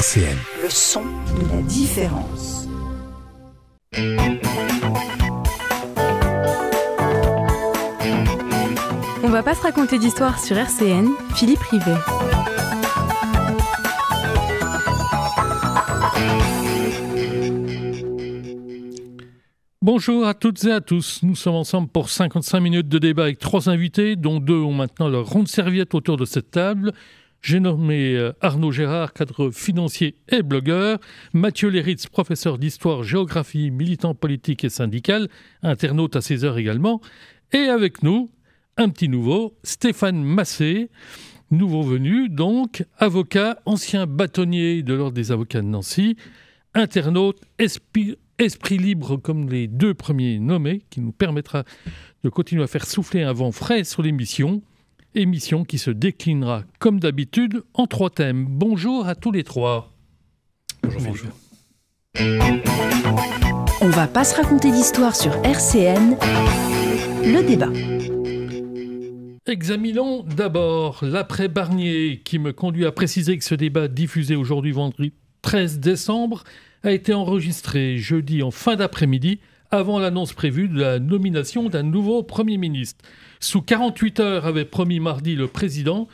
RCN. Le son de la différence. On va pas se raconter d'histoire sur RCN, Philippe Rivet. Bonjour à toutes et à tous. Nous sommes ensemble pour 55 minutes de débat avec 3 invités, dont 2 ont maintenant leur ronde serviette autour de cette table. J'ai nommé Arnaud Gérard, cadre financier et blogueur, Mathieu Léritz, professeur d'histoire-géographie, militant politique et syndical, internaute à 16h également, et avec nous, un petit nouveau, Stéphane Massé, nouveau venu, donc, avocat, ancien bâtonnier de l'Ordre des avocats de Nancy, internaute, esprit libre comme les 2 premiers nommés, qui nous permettra de continuer à faire souffler un vent frais sur l'émission qui se déclinera comme d'habitude en 3 thèmes. Bonjour à tous les 3. Bonjour. On va pas se raconter d'histoire sur RCN, le débat. Examinons d'abord l'après-Barnier, qui me conduit à préciser que ce débat diffusé aujourd'hui vendredi 13 décembre a été enregistré jeudi en fin d'après-midi, avant l'annonce prévue de la nomination d'un nouveau Premier ministre. Sous 48 heures, avait promis mardi le président,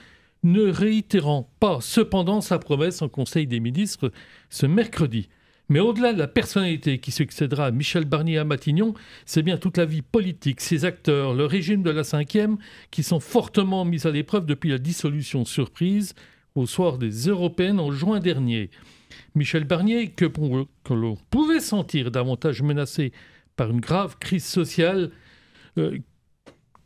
ne réitérant pas cependant sa promesse en Conseil des ministres ce mercredi. Mais au-delà de la personnalité qui succédera à Michel Barnier à Matignon, c'est bien toute la vie politique, ses acteurs, le régime de la 5e, qui sont fortement mis à l'épreuve depuis la dissolution surprise au soir des Européennes en juin dernier. Michel Barnier, que l'on pouvait sentir davantage menacé par une grave crise sociale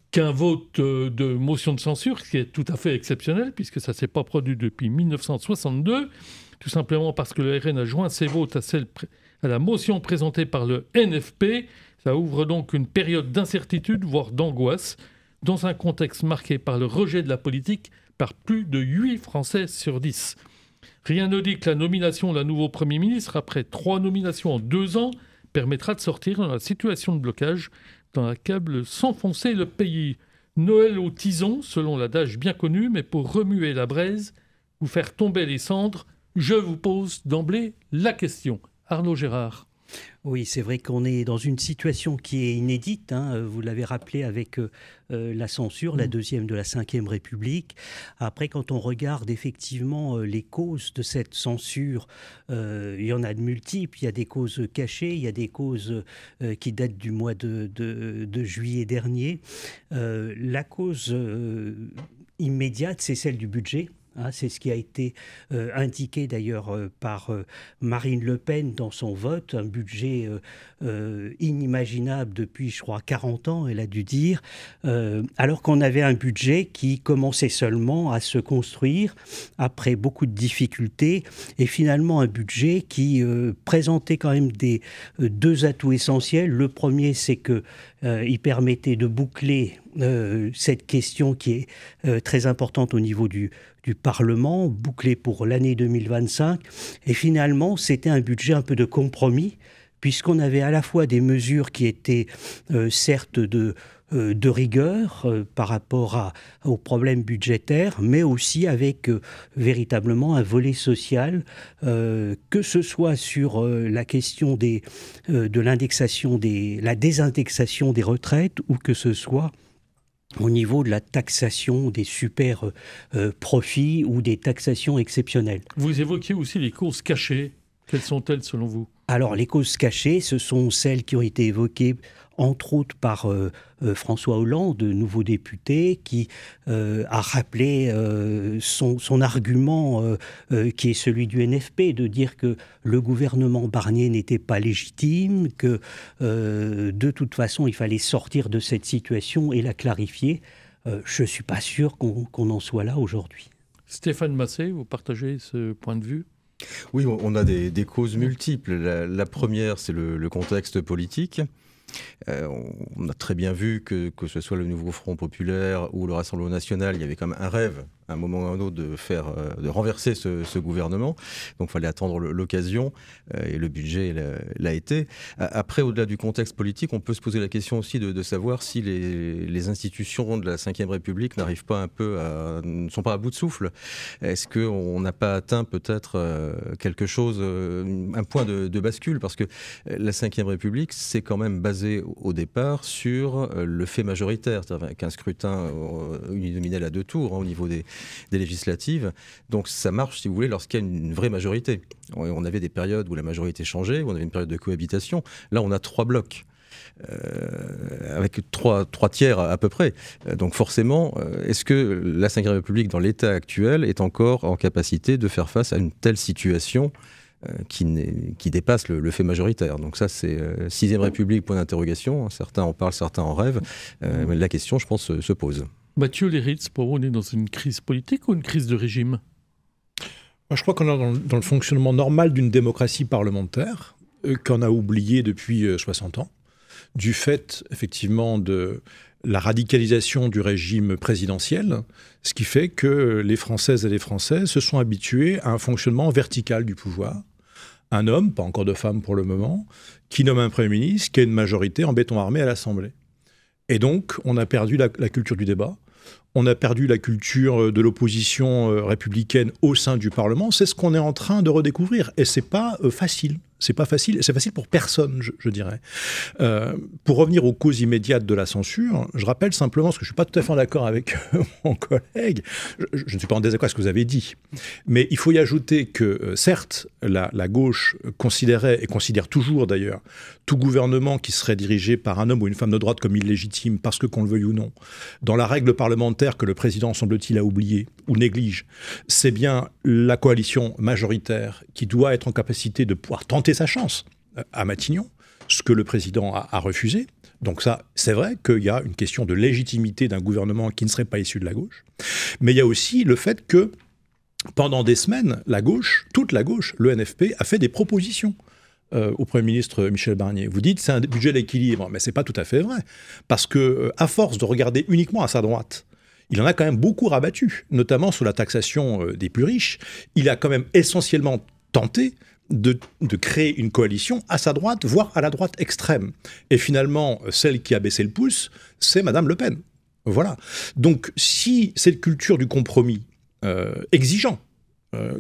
qu'un vote de motion de censure, ce qui est tout à fait exceptionnel, puisque ça ne s'est pas produit depuis 1962, tout simplement parce que le RN a joint ses votes à la motion présentée par le NFP. Ça ouvre donc une période d'incertitude, voire d'angoisse, dans un contexte marqué par le rejet de la politique par plus de 8 Français sur 10. Rien ne dit que la nomination d'un nouveau Premier ministre, après 3 nominations en 2 ans, permettra de sortir dans la situation de blocage dans laquelle s'enfonçait le pays. Noël au tison, selon l'adage bien connu, mais pour remuer la braise ou faire tomber les cendres, je vous pose d'emblée la question. Arnaud Gérard. Oui, c'est vrai qu'on est dans une situation qui est inédite, vous l'avez rappelé avec la censure, la 2e de la 5e République. Après, quand on regarde effectivement les causes de cette censure, il y en a de multiples. Il y a des causes cachées, il y a des causes qui datent du mois de juillet dernier. La cause immédiate, c'est celle du budget. C'est ce qui a été indiqué d'ailleurs par Marine Le Pen dans son vote, un budget inimaginable depuis, je crois, 40 ans, elle a dû dire, alors qu'on avait un budget qui commençait seulement à se construire après beaucoup de difficultés, et finalement un budget qui présentait quand même 2 atouts essentiels. Le premier, c'est qu'il permettait de boucler cette question qui est très importante au niveau du Parlement, bouclé pour l'année 2025. Et finalement, c'était un budget un peu de compromis, puisqu'on avait à la fois des mesures qui étaient certes de rigueur par rapport aux problèmes budgétaires, mais aussi avec véritablement un volet social, que ce soit sur la question de l'indexation la désindexation des retraites, ou que ce soit au niveau de la taxation des super profits ou des taxations exceptionnelles. Vous évoquiez aussi les causes cachées. Quelles sont-elles selon vous ? Alors, les causes cachées, ce sont celles qui ont été évoquées entre autres par François Hollande, nouveau député, qui a rappelé son argument qui est celui du NFP, de dire que le gouvernement Barnier n'était pas légitime, que de toute façon il fallait sortir de cette situation et la clarifier. Je ne suis pas sûr qu'on en soit là aujourd'hui. Stéphane Massé, vous partagez ce point de vue ? Oui, on a des causes multiples. La première, c'est le contexte politique. On a très bien vu que ce soit le nouveau Front populaire ou le Rassemblement national, il y avait quand même un rêve à un moment ou à un autre de renverser ce gouvernement. Donc il fallait attendre l'occasion et le budget l'a été. Après, au-delà du contexte politique, on peut se poser la question aussi de savoir si les institutions de la Ve République n'arrivent pas ne sont pas à bout de souffle. Est-ce qu'on n'a pas atteint peut-être quelque chose, un point de bascule? Parce que la Ve République, c'est quand même basé au départ sur le fait majoritaire, c'est-à-dire qu'un scrutin uninominal à 2 tours au niveau des législatives. Donc ça marche, si vous voulez, lorsqu'il y a une vraie majorité. On avait des périodes où la majorité changeait, où on avait une période de cohabitation. Là, on a 3 blocs. Avec 3 tiers à peu près. Donc forcément, est-ce que la Ve République, dans l'état actuel, est encore en capacité de faire face à une telle situation qui dépasse le fait majoritaire? Donc ça, c'est 6e République, point d'interrogation. Certains en parlent, certains en rêvent. Mais la question, je pense, se pose. Mathieu Léritz, pour vous, on est dans une crise politique ou une crise de régime? Moi, je crois qu'on est dans le fonctionnement normal d'une démocratie parlementaire qu'on a oublié depuis 60 ans, du fait, effectivement, de la radicalisation du régime présidentiel, ce qui fait que les Françaises et les Français se sont habitués à un fonctionnement vertical du pouvoir. Un homme, pas encore de femme pour le moment, qui nomme un Premier ministre, qui a une majorité en béton armé à l'Assemblée. Et donc, on a perdu la culture du débat. On a perdu la culture de l'opposition républicaine au sein du Parlement. C'est ce qu'on est en train de redécouvrir. Et c'est pas facile. C'est pas facile. C'est facile pour personne, je dirais. Pour revenir aux causes immédiates de la censure, je rappelle simplement, parce que je suis pas tout à fait d'accord avec mon collègue, je ne suis pas en désaccord avec ce que vous avez dit, mais il faut y ajouter que, certes, la gauche considérait, et considère toujours d'ailleurs, tout gouvernement qui serait dirigé par un homme ou une femme de droite comme illégitime, parce que qu'on le veuille ou non, dans la règle parlementaire que le président, semble-t-il, a oublié ou néglige, c'est bien la coalition majoritaire qui doit être en capacité de pouvoir tenter sa chance à Matignon, ce que le président a refusé. Donc ça, c'est vrai qu'il y a une question de légitimité d'un gouvernement qui ne serait pas issu de la gauche. Mais il y a aussi le fait que pendant des semaines, la gauche, toute la gauche, le NFP, a fait des propositions au Premier ministre Michel Barnier. Vous dites c'est un budget d'équilibre, mais c'est pas tout à fait vrai. Parce que à force de regarder uniquement à sa droite, il en a quand même beaucoup rabattu, notamment sur la taxation des plus riches. Il a quand même essentiellement tenté de créer une coalition à sa droite, voire à la droite extrême. Et finalement, celle qui a baissé le pouce, c'est Madame Le Pen. Voilà. Donc, si cette culture du compromis exigeant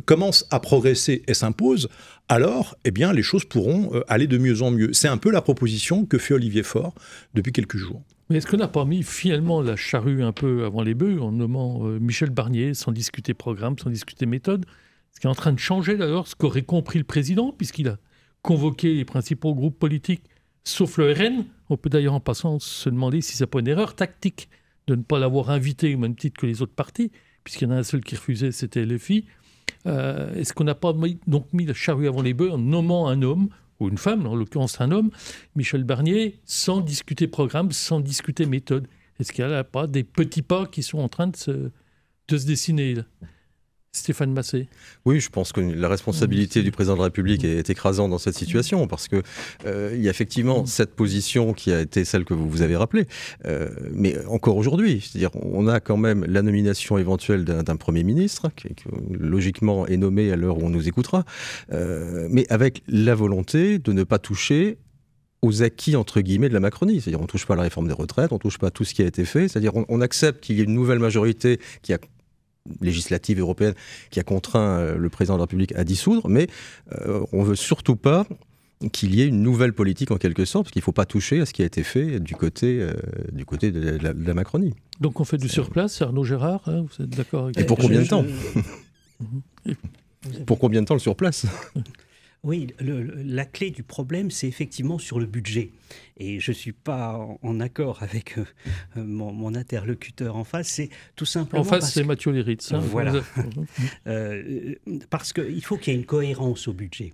commence à progresser et s'impose, alors, eh bien, les choses pourront aller de mieux en mieux. C'est un peu la proposition que fait Olivier Faure depuis quelques jours. Mais est-ce qu'on n'a pas mis finalement la charrue un peu avant les bœufs en nommant Michel Barnier sans discuter programme, sans discuter méthode? Ce qui est en train de changer d'ailleurs, ce qu'aurait compris le président, puisqu'il a convoqué les principaux groupes politiques, sauf le RN. On peut d'ailleurs en passant se demander si c'est pas une erreur tactique de ne pas l'avoir invité au même titre que les autres partis, puisqu'il y en a un seul qui refusait, c'était LFI. Est-ce qu'on n'a pas donc mis la charrue avant les bœufs en nommant un homme, ou une femme, en l'occurrence un homme, Michel Barnier, sans discuter programme, sans discuter méthode? Est-ce qu'il n'y a pas des petits pas qui sont en train de se dessiner là? Stéphane Massé. Oui, je pense que la responsabilité du président de la République est écrasante dans cette situation, parce que il y a effectivement cette position qui a été celle que vous avez rappelée, mais encore aujourd'hui, c'est-à-dire on a quand même la nomination éventuelle d'un Premier ministre, qui logiquement est nommé à l'heure où on nous écoutera, mais avec la volonté de ne pas toucher aux acquis, entre guillemets, de la Macronie. C'est-à-dire on ne touche pas à la réforme des retraites, on ne touche pas à tout ce qui a été fait, c'est-à-dire on accepte qu'il y ait une nouvelle majorité législative européenne qui a contraint le président de la République à dissoudre, mais on ne veut surtout pas qu'il y ait une nouvelle politique en quelque sorte, parce qu'il ne faut pas toucher à ce qui a été fait du côté de la Macronie. Donc on fait du surplace, Arnaud Gérard, hein, vous êtes d'accord avec... Et pour combien de temps Pour combien de temps le surplace? Oui, la clé du problème, c'est effectivement sur le budget. Et je ne suis pas en accord avec mon interlocuteur en face. C'est tout simplement... En face, c'est Mathieu Léritz. Hein, voilà. Parce qu'il faut qu'il y ait une cohérence au budget.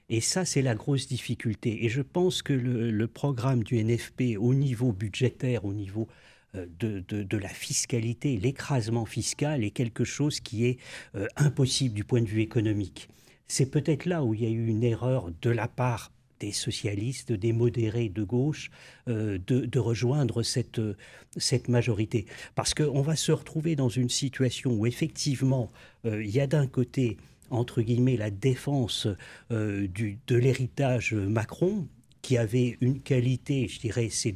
Et ça, c'est la grosse difficulté. Et je pense que le programme du NFP au niveau budgétaire, au niveau de la fiscalité, l'écrasement fiscal est quelque chose qui est impossible du point de vue économique. C'est peut-être là où il y a eu une erreur de la part des socialistes, des modérés de gauche, de rejoindre cette majorité. Parce qu'on va se retrouver dans une situation où effectivement, il y a d'un côté, entre guillemets, la défense de l'héritage Macron, qui avait une qualité, je dirais, c'est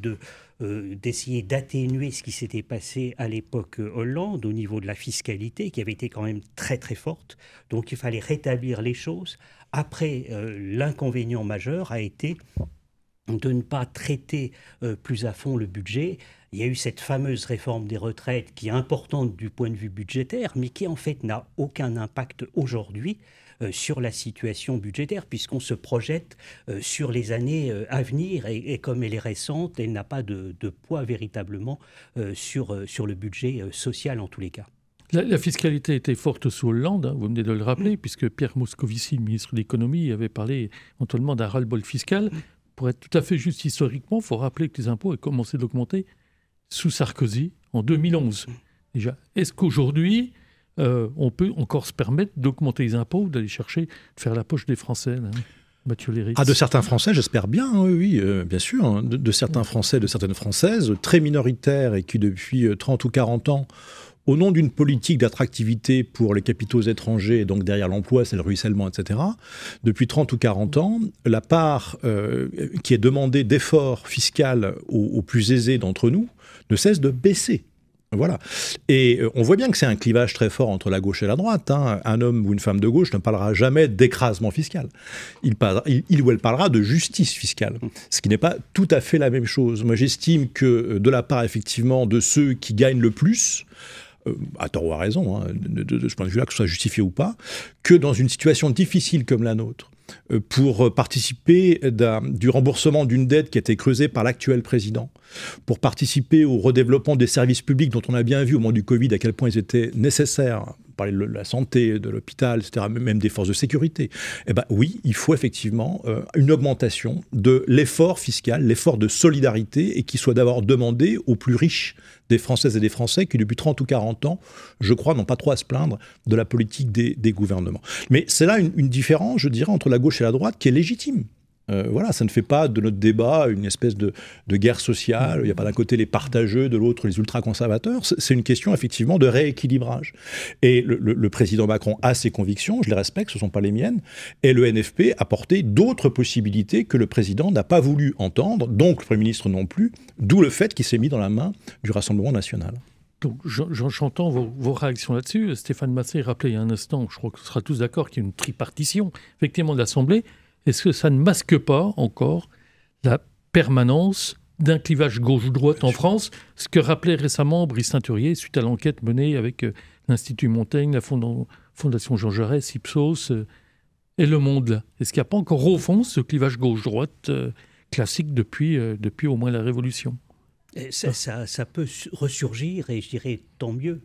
d'essayer d'atténuer ce qui s'était passé à l'époque Hollande au niveau de la fiscalité, qui avait été quand même très très forte. Donc il fallait rétablir les choses. Après, l'inconvénient majeur a été de ne pas traiter plus à fond le budget. Il y a eu cette fameuse réforme des retraites qui est importante du point de vue budgétaire, mais qui en fait n'a aucun impact aujourd'hui sur la situation budgétaire, puisqu'on se projette sur les années à venir, et comme elle est récente, elle n'a pas de poids véritablement sur le budget social en tous les cas. La fiscalité était forte sous Hollande, hein, vous venez de le rappeler, puisque Pierre Moscovici, le ministre de l'économie, avait parlé éventuellement d'un ras-le-bol fiscal. Pour être tout à fait juste historiquement, il faut rappeler que les impôts ont commencé d'augmenter sous Sarkozy en 2011. Déjà, est-ce qu'aujourd'hui, on peut encore se permettre d'augmenter les impôts ou d'aller chercher, de faire la poche des Français là, Mathieu Léris? Ah, de certains Français, j'espère bien, oui, bien sûr. Hein, de certains Français, de certaines Françaises, très minoritaires et qui, depuis 30 ou 40 ans, au nom d'une politique d'attractivité pour les capitaux étrangers, et donc derrière l'emploi, c'est le ruissellement, etc., depuis 30 ou 40 ans, la part qui est demandée d'effort fiscal aux plus aisés d'entre nous ne cesse de baisser. Voilà. Et on voit bien que c'est un clivage très fort entre la gauche et la droite. Hein. Un homme ou une femme de gauche ne parlera jamais d'écrasement fiscal. Il ou elle parlera de justice fiscale, ce qui n'est pas tout à fait la même chose. Moi, j'estime que de la part, effectivement, de ceux qui gagnent le plus, à tort ou à raison, hein, de ce point de vue-là, que ce soit justifié ou pas, que dans une situation difficile comme la nôtre, pour participer du remboursement d'une dette qui a été creusée par l'actuel président, pour participer au redéveloppement des services publics dont on a bien vu au moment du Covid à quel point ils étaient nécessaires, parler de la santé, de l'hôpital, etc., même des forces de sécurité, eh ben oui, il faut effectivement une augmentation de l'effort fiscal, l'effort de solidarité, et qui soit d'abord demandé aux plus riches des Françaises et des Français qui, depuis 30 ou 40 ans, je crois, n'ont pas trop à se plaindre de la politique des gouvernements. Mais c'est là une différence, je dirais, entre la gauche et la droite qui est légitime. Voilà, ça ne fait pas de notre débat une espèce de guerre sociale. Il n'y a pas d'un côté les partageux, de l'autre les ultra-conservateurs. C'est une question effectivement de rééquilibrage. Et le président Macron a ses convictions, je les respecte, ce ne sont pas les miennes. Et le NFP a porté d'autres possibilités que le président n'a pas voulu entendre, donc le Premier ministre non plus, d'où le fait qu'il s'est mis dans la main du Rassemblement national. Donc, j'entends vos réactions là-dessus. Stéphane Massé rappelait il y a un instant, je crois que ce sera tous d'accord, qu'il y a une tripartition, effectivement, de l'Assemblée. Est-ce que ça ne masque pas encore la permanence d'un clivage gauche-droite en France, ce que rappelait récemment Brice Teinturier suite à l'enquête menée avec l'Institut Montaigne, la Fondation Jean Jaurès, Ipsos et Le Monde. Est-ce qu'il n'y a pas encore au fond ce clivage gauche-droite classique depuis au moins la Révolution? Ça peut ressurgir, et je dirais tant mieux,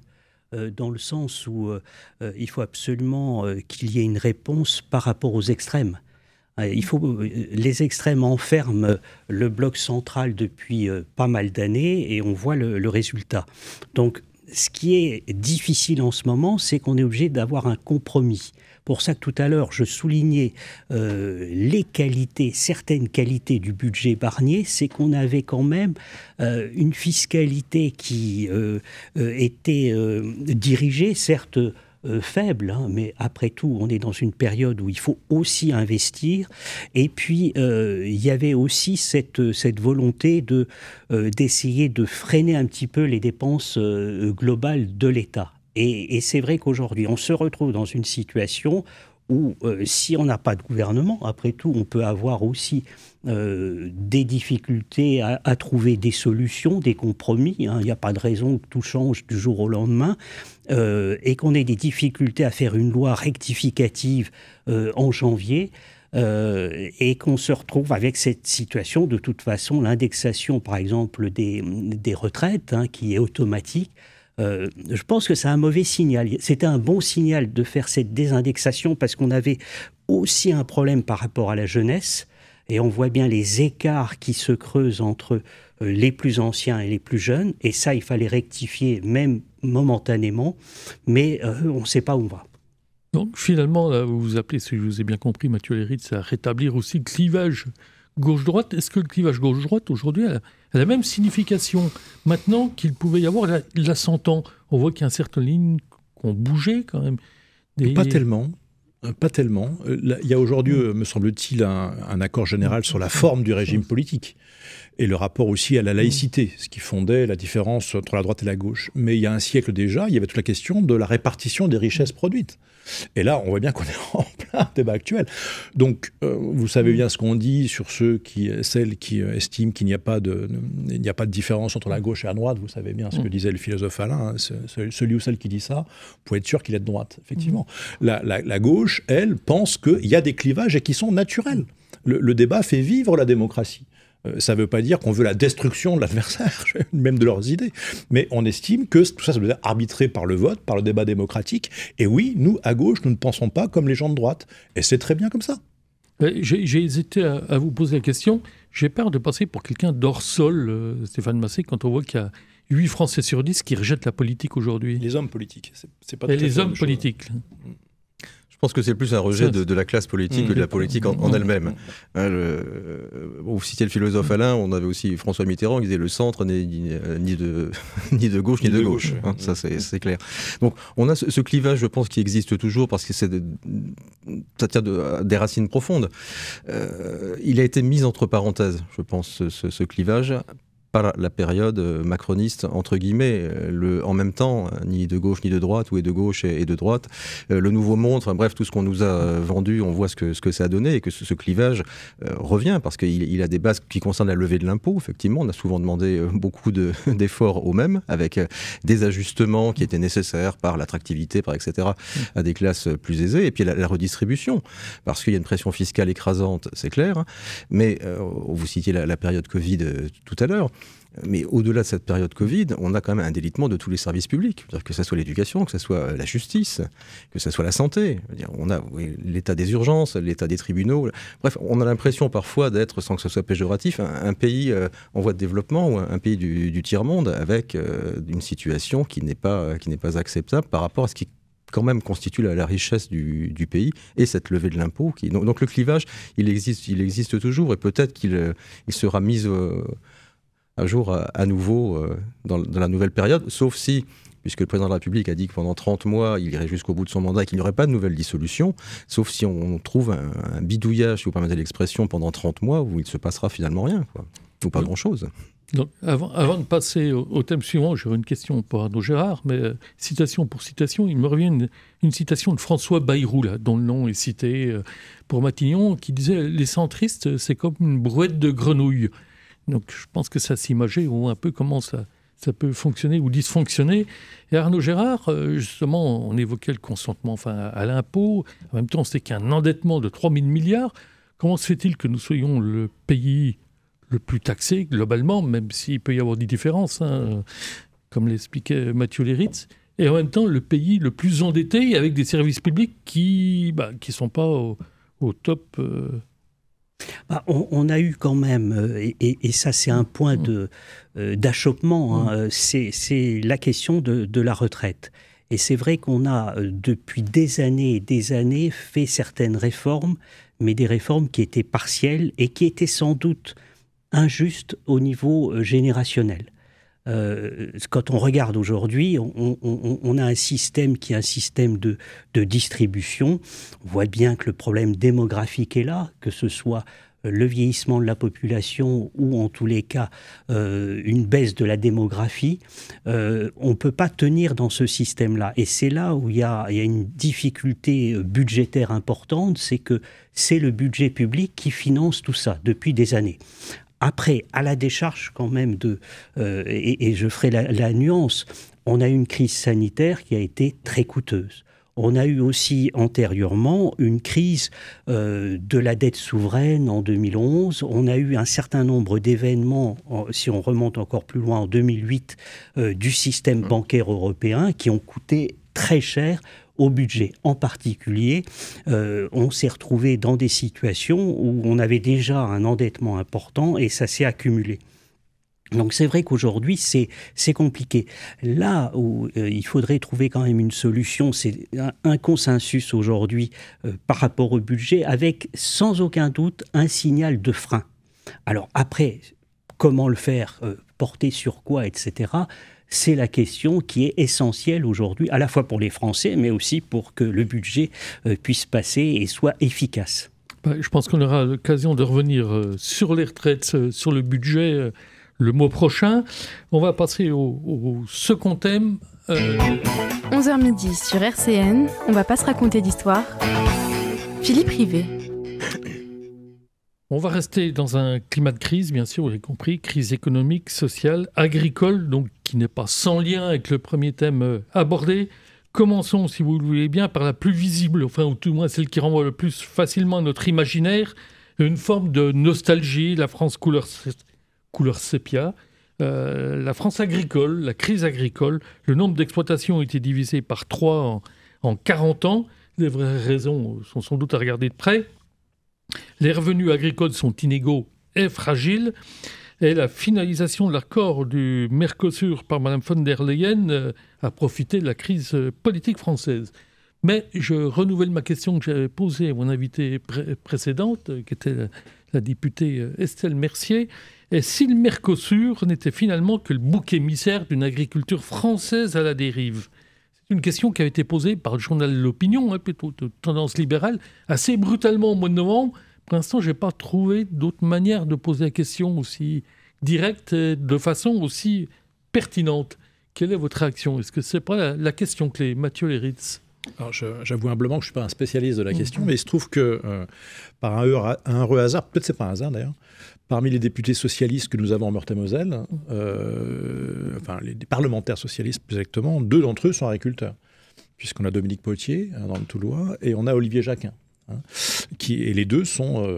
dans le sens où il faut absolument qu'il y ait une réponse par rapport aux extrêmes. Les extrêmes enferment le bloc central depuis pas mal d'années, et on voit le résultat. Donc, ce qui est difficile en ce moment, c'est qu'on est obligé d'avoir un compromis. Pour ça que tout à l'heure, je soulignais les qualités, certaines qualités du budget Barnier, c'est qu'on avait quand même une fiscalité qui était dirigée, certes, faible, hein, mais après tout, on est dans une période où il faut aussi investir. Et puis, il y avait aussi cette volonté d'essayer de freiner un petit peu les dépenses globales de l'État. Et c'est vrai qu'aujourd'hui, on se retrouve dans une situation où, si on n'a pas de gouvernement, après tout, on peut avoir aussi des difficultés à trouver des solutions, des compromis. Hein. Il n'y a pas de raison que tout change du jour au lendemain. Et qu'on ait des difficultés à faire une loi rectificative en janvier. Et qu'on se retrouve avec cette situation, de toute façon, l'indexation, par exemple, des retraites, hein, qui est automatique. Je pense que c'est un mauvais signal. C'était un bon signal de faire cette désindexation parce qu'on avait aussi un problème par rapport à la jeunesse. Et on voit bien les écarts qui se creusent entre les plus anciens et les plus jeunes. Et ça, il fallait rectifier, même momentanément. Mais on ne sait pas où on va. Donc finalement, là, vous vous appelez, si je vous ai bien compris, Mathieu Léritz, à rétablir aussi le clivage gauche-droite. Est-ce que le clivage gauche-droite, aujourd'hui, a la même signification maintenant qu'il pouvait y avoir il y a 100 ans? On voit qu'il y a certaines lignes qui ont bougé quand même. Pas tellement. Pas tellement. Il y a aujourd'hui, me semble-t-il, un accord général sur la forme du régime politique et le rapport aussi à la laïcité, ce qui fondait la différence entre la droite et la gauche. Mais il y a un siècle déjà, il y avait toute la question de la répartition des richesses produites. Et là, on voit bien qu'on est en plein débat actuel. Donc, vous savez bien ce qu'on dit sur celles qui estiment qu'il n'y a pas de différence entre la gauche et la droite. Vous savez bien ce que disait le philosophe Alain. Hein, celui ou celle qui dit ça, vous pouvez être sûr qu'il est de droite, effectivement. La gauche, elle, pense qu'il y a des clivages et qui sont naturels. Le débat fait vivre la démocratie. Ça ne veut pas dire qu'on veut la destruction de l'adversaire, même de leurs idées. Mais on estime que tout ça doit être arbitré par le vote, par le débat démocratique. Et oui, nous, à gauche, nous ne pensons pas comme les gens de droite. Et c'est très bien comme ça. J'ai hésité à vous poser la question. J'ai peur de passer pour quelqu'un d'hors sol, Stéphane Massé, quand on voit qu'il y a 8 Français sur 10 qui rejettent la politique aujourd'hui. Les hommes politiques. C'est pas et les hommes politiques. Je pense que c'est plus un rejet de la classe politique que de la politique en elle-même. Vous citiez le philosophe Alain, on avait aussi François Mitterrand qui disait le centre n'est ni de gauche ni de gauche. Hein, ça, c'est clair. Donc on a ce clivage, je pense, qui existe toujours parce que ça tient des racines profondes. Il a été mis entre parenthèses, je pense, ce clivage, par la période macroniste, entre guillemets, en même temps, ni de gauche ni de droite, ou est de gauche et de droite, le nouveau monde, enfin bref, tout ce qu'on nous a vendu, on voit ce que ça a donné, et que ce clivage revient, parce qu'il a des bases qui concernent la levée de l'impôt, effectivement, on a souvent demandé beaucoup d'efforts aux mêmes, avec des ajustements qui étaient nécessaires par l'attractivité, par etc., à des classes plus aisées, et puis la redistribution, parce qu'il y a une pression fiscale écrasante, c'est clair, hein, mais vous citiez la période Covid tout à l'heure. Mais au-delà de cette période Covid, on a quand même un délitement de tous les services publics, que ce soit l'éducation, que ce soit la justice, que ce soit la santé. On a l'état des urgences, l'état des tribunaux. Bref, on a l'impression parfois d'être, sans que ce soit péjoratif, un pays en voie de développement ou un pays du tiers-monde avec une situation qui n'est pas acceptable par rapport à ce qui quand même constitue la richesse du pays et cette levée de l'impôt. Donc le clivage, il existe toujours et peut-être qu'il sera mis un jour à nouveau dans la nouvelle période, sauf si, puisque le président de la République a dit que pendant 30 mois, il irait jusqu'au bout de son mandat et qu'il n'y aurait pas de nouvelle dissolution, sauf si on trouve un bidouillage, si vous permettez l'expression, pendant 30 mois où il ne se passera finalement rien, quoi, ou pas grand-chose. Donc, avant de passer au thème suivant, j'aurais une question pour Arnaud Gérard, mais citation pour citation, il me revient une citation de François Bayrou, là, dont le nom est cité pour Matignon, qui disait « Les centristes, c'est comme une brouette de grenouilles ». Donc je pense que ça s'imageait un peu comment ça peut fonctionner ou dysfonctionner. Et Arnaud Gérard, justement, on évoquait le consentement à l'impôt. En même temps, c'est qu'un endettement de 3 000 milliards. Comment se fait-il que nous soyons le pays le plus taxé globalement, même s'il peut y avoir des différences, hein, comme l'expliquait Mathieu Léritz, et en même temps le pays le plus endetté avec des services publics qui ne sont pas au top on a eu quand même, et ça c'est un point d'achoppement, hein, c'est la question de la retraite. Et c'est vrai qu'on a depuis des années et des années fait certaines réformes, mais des réformes qui étaient partielles et qui étaient sans doute injustes au niveau générationnel. Quand on regarde aujourd'hui, on a un système qui est un système de distribution. On voit bien que le problème démographique est là, que ce soit le vieillissement de la population ou en tous les cas une baisse de la démographie. On ne peut pas tenir dans ce système-là. Et c'est là où il y a une difficulté budgétaire importante, c'est que c'est le budget public qui finance tout ça depuis des années. Après, à la décharge quand même et je ferai la nuance, on a eu une crise sanitaire qui a été très coûteuse. On a eu aussi antérieurement une crise de la dette souveraine en 2011. On a eu un certain nombre d'événements, si on remonte encore plus loin, en 2008, du système bancaire européen qui ont coûté très cher au budget. En particulier, on s'est retrouvé dans des situations où on avait déjà un endettement important et ça s'est accumulé. Donc c'est vrai qu'aujourd'hui, c'est compliqué. Là où il faudrait trouver quand même une solution, c'est un consensus aujourd'hui par rapport au budget, avec sans aucun doute un signal de frein. Alors après, comment le faire, porter sur quoi, etc., c'est la question qui est essentielle aujourd'hui, à la fois pour les Français, mais aussi pour que le budget puisse passer et soit efficace. Je pense qu'on aura l'occasion de revenir sur les retraites, sur le budget le mois prochain. On va passer au second thème. 11h midi sur RCN, on va pas se raconter d'histoire. Philippe Rivet. On va rester dans un climat de crise, bien sûr, vous l'avez compris, crise économique, sociale, agricole, donc qui n'est pas sans lien avec le premier thème abordé. Commençons, si vous le voulez bien, par la plus visible, enfin, ou tout au moins celle qui renvoie le plus facilement à notre imaginaire, une forme de nostalgie, la France couleur sépia, la France agricole, la crise agricole. Le nombre d'exploitations a été divisé par 3 en 40 ans. Les vraies raisons sont sans doute à regarder de près. Les revenus agricoles sont inégaux et fragiles. Et la finalisation de l'accord du Mercosur par Mme von der Leyen a profité de la crise politique française. Mais je renouvelle ma question que j'avais posée à mon invitée précédente, qui était la députée Estelle Mercier. Et si le Mercosur n'était finalement que le bouc émissaire d'une agriculture française à la dérive? C'est une question qui avait été posée par le journal L'Opinion, plutôt de tendance libérale, assez brutalement au mois de novembre. Pour l'instant, je n'ai pas trouvé d'autre manière de poser la question aussi directe, de façon aussi pertinente. Quelle est votre réaction? Est-ce que ce n'est pas la question clé, Mathieu Léritz? Alors, j'avoue humblement que je ne suis pas un spécialiste de la question, mais il se trouve que, par un heureux hasard, peut-être c'est pas un hasard d'ailleurs, parmi les députés socialistes que nous avons en Meurthe-et-Moselle, enfin les parlementaires socialistes plus exactement, 2 d'entre eux sont agriculteurs, puisqu'on a Dominique Potier dans le Toulois et on a Olivier Jacquin. Et les 2 sont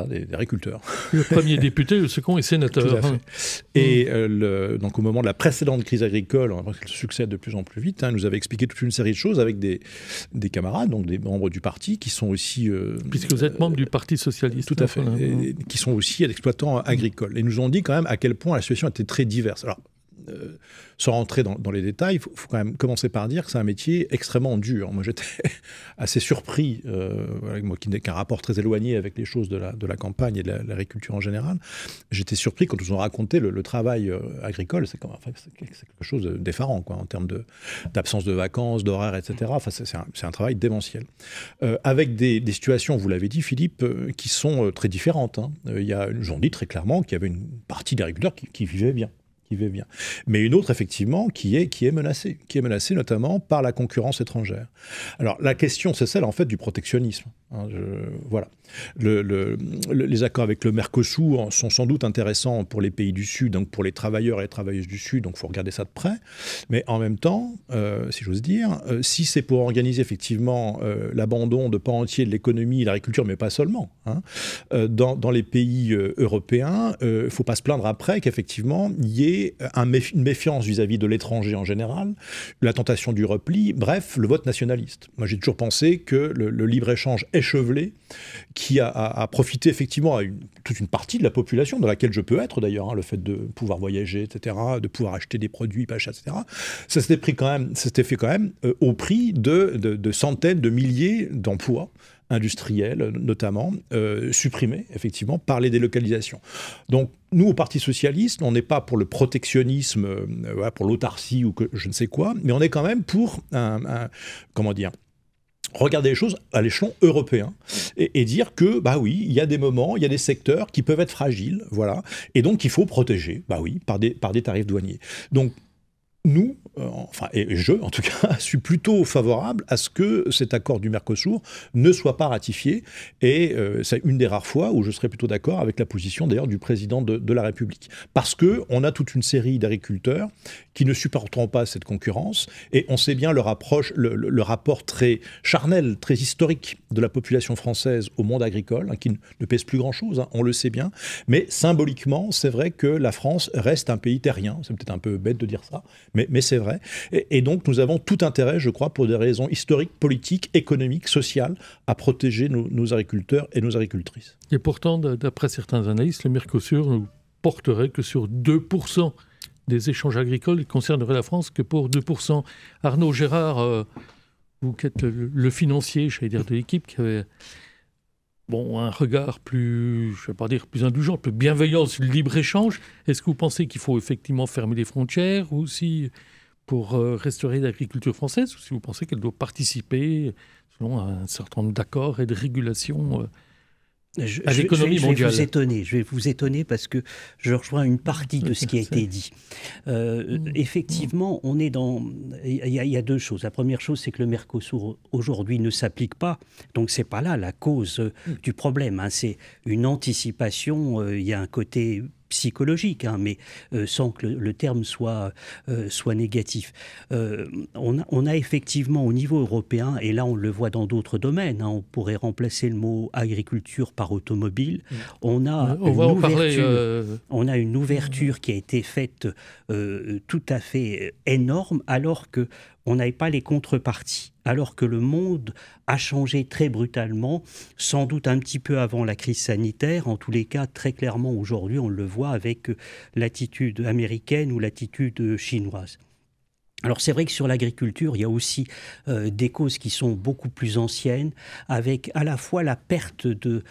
des agriculteurs. Le premier député, le second est sénateur. Tout à fait. Et donc au moment de la précédente crise agricole, elle succède de plus en plus vite, nous avait expliqué toute une série de choses avec des camarades, donc des membres du parti, qui sont aussi... Puisque vous êtes membre du Parti socialiste. Tout à fait. Et qui sont aussi exploitants agricoles. Et nous ont dit quand même à quel point la situation était très diverse. Alors, sans rentrer dans les détails, il faut quand même commencer par dire que c'est un métier extrêmement dur. Moi, j'étais assez surpris, moi qui n'ai qu'un rapport très éloigné avec les choses de la campagne et de l'agriculture en général. J'étais surpris quand ils nous ont raconté le travail agricole. C'est quelque chose d'effarant, en termes d'absence de vacances, d'horaires, etc. Enfin, c'est un travail démentiel. Avec des situations, vous l'avez dit, Philippe, qui sont très différentes. Ils ont dit très clairement qu'il y avait une partie d'agriculteurs qui vivaient bien. Mais une autre, effectivement, qui est menacée notamment par la concurrence étrangère. Alors, la question, c'est celle, en fait, du protectionnisme. Voilà. Les accords avec le Mercosur sont sans doute intéressants pour les pays du Sud, donc pour les travailleurs et les travailleuses du Sud, donc il faut regarder ça de près. Mais en même temps, si j'ose dire, si c'est pour organiser effectivement l'abandon de pans entiers de l'économie et de l'agriculture, mais pas seulement, dans les pays européens, il ne faut pas se plaindre après qu'effectivement, il y ait une méfiance vis-à-vis de l'étranger en général, la tentation du repli, bref, le vote nationaliste. Moi, j'ai toujours pensé que le libre-échange échevelé, qui a profité effectivement à toute une partie de la population, dans laquelle je peux être d'ailleurs, le fait de pouvoir voyager, etc., de pouvoir acheter des produits pas chers, etc., ça s'était fait quand même au prix de centaines de milliers d'emplois industriels, notamment, supprimés, effectivement, par les délocalisations. Donc, nous, au Parti socialiste, on n'est pas pour le protectionnisme, pour l'autarcie ou je ne sais quoi, mais on est quand même pour regarder les choses à l'échelon européen et dire que, oui, il y a des moments, il y a des secteurs qui peuvent être fragiles, voilà, et donc il faut protéger, par des tarifs douaniers. Donc, nous, et je, en tout cas, suis plutôt favorable à ce que cet accord du Mercosur ne soit pas ratifié. Et c'est une des rares fois où je serais plutôt d'accord avec la position, d'ailleurs, du président de la République. Parce qu'on a toute une série d'agriculteurs qui ne supporteront pas cette concurrence. Et on sait bien le rapport très charnel, très historique de la population française au monde agricole, qui ne pèse plus grand-chose, on le sait bien. Mais symboliquement, c'est vrai que la France reste un pays terrien. C'est peut-être un peu bête de dire ça, mais c'est vrai. Et donc, nous avons tout intérêt, je crois, pour des raisons historiques, politiques, économiques, sociales, à protéger nos agriculteurs et nos agricultrices. Et pourtant, d'après certains analystes, le Mercosur nous porterait que sur 2% des échanges agricoles, et concernerait la France que pour 2%. Arnaud Gérard, vous qui êtes le financier, j'allais dire, de l'équipe, qui avait un regard plus, je ne vais pas dire plus indulgent, plus bienveillant sur le libre-échange. Est-ce que vous pensez qu'il faut effectivement fermer les frontières ou si pour restaurer l'agriculture française, ou si vous pensez qu'elle doit participer selon un certain nombre d'accords et de régulations à l'économie mondiale? Je vais vous étonner parce que je rejoins une partie de ce qui a été dit. Effectivement, on est dans... Il y a deux choses. La première chose, c'est que le Mercosur aujourd'hui ne s'applique pas. Donc, ce n'est pas là la cause du problème. C'est une anticipation. Il y a un côté psychologique, mais sans que le terme soit négatif. On a effectivement au niveau européen, et là on le voit dans d'autres domaines, on pourrait remplacer le mot agriculture par automobile, on a une ouverture qui a été faite tout à fait énorme, alors que on n'avait pas les contreparties, alors que le monde a changé très brutalement, sans doute un petit peu avant la crise sanitaire, en tous les cas très clairement aujourd'hui on le voit avec l'attitude américaine ou l'attitude chinoise. Alors c'est vrai que sur l'agriculture, il y a aussi des causes qui sont beaucoup plus anciennes, avec à la fois la perte de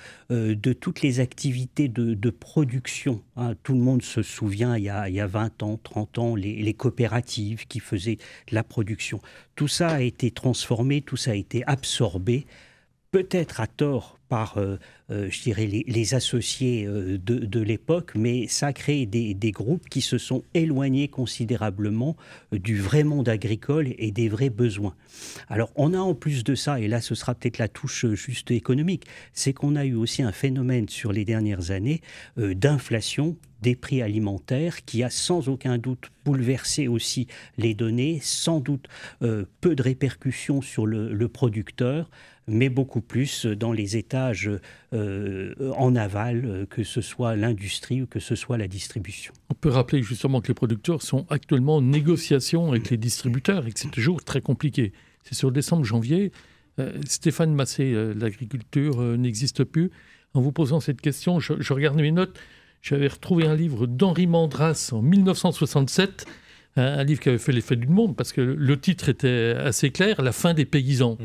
toutes les activités de production. Tout le monde se souvient, il y a 20 ans, 30 ans, les coopératives qui faisaient de la production. Tout ça a été transformé, tout ça a été absorbé, peut-être à tort par, je dirais, les associés de l'époque, mais ça a créé des groupes qui se sont éloignés considérablement du vrai monde agricole et des vrais besoins. Alors, on a en plus de ça, et là ce sera peut-être la touche juste économique, c'est qu'on a eu aussi un phénomène sur les dernières années d'inflation des prix alimentaires qui a sans aucun doute bouleversé aussi les données, sans doute peu de répercussions sur le producteur, mais beaucoup plus dans les étages en aval, que ce soit l'industrie ou que ce soit la distribution. On peut rappeler justement que les producteurs sont actuellement en négociation avec les distributeurs et que c'est toujours très compliqué. C'est sur décembre-janvier. Stéphane Massé, l'agriculture n'existe plus. En vous posant cette question, je regardais mes notes. J'avais retrouvé un livre d'Henri Mandras en 1967, un livre qui avait fait l'effet du monde parce que le titre était assez clair, « La fin des paysans ».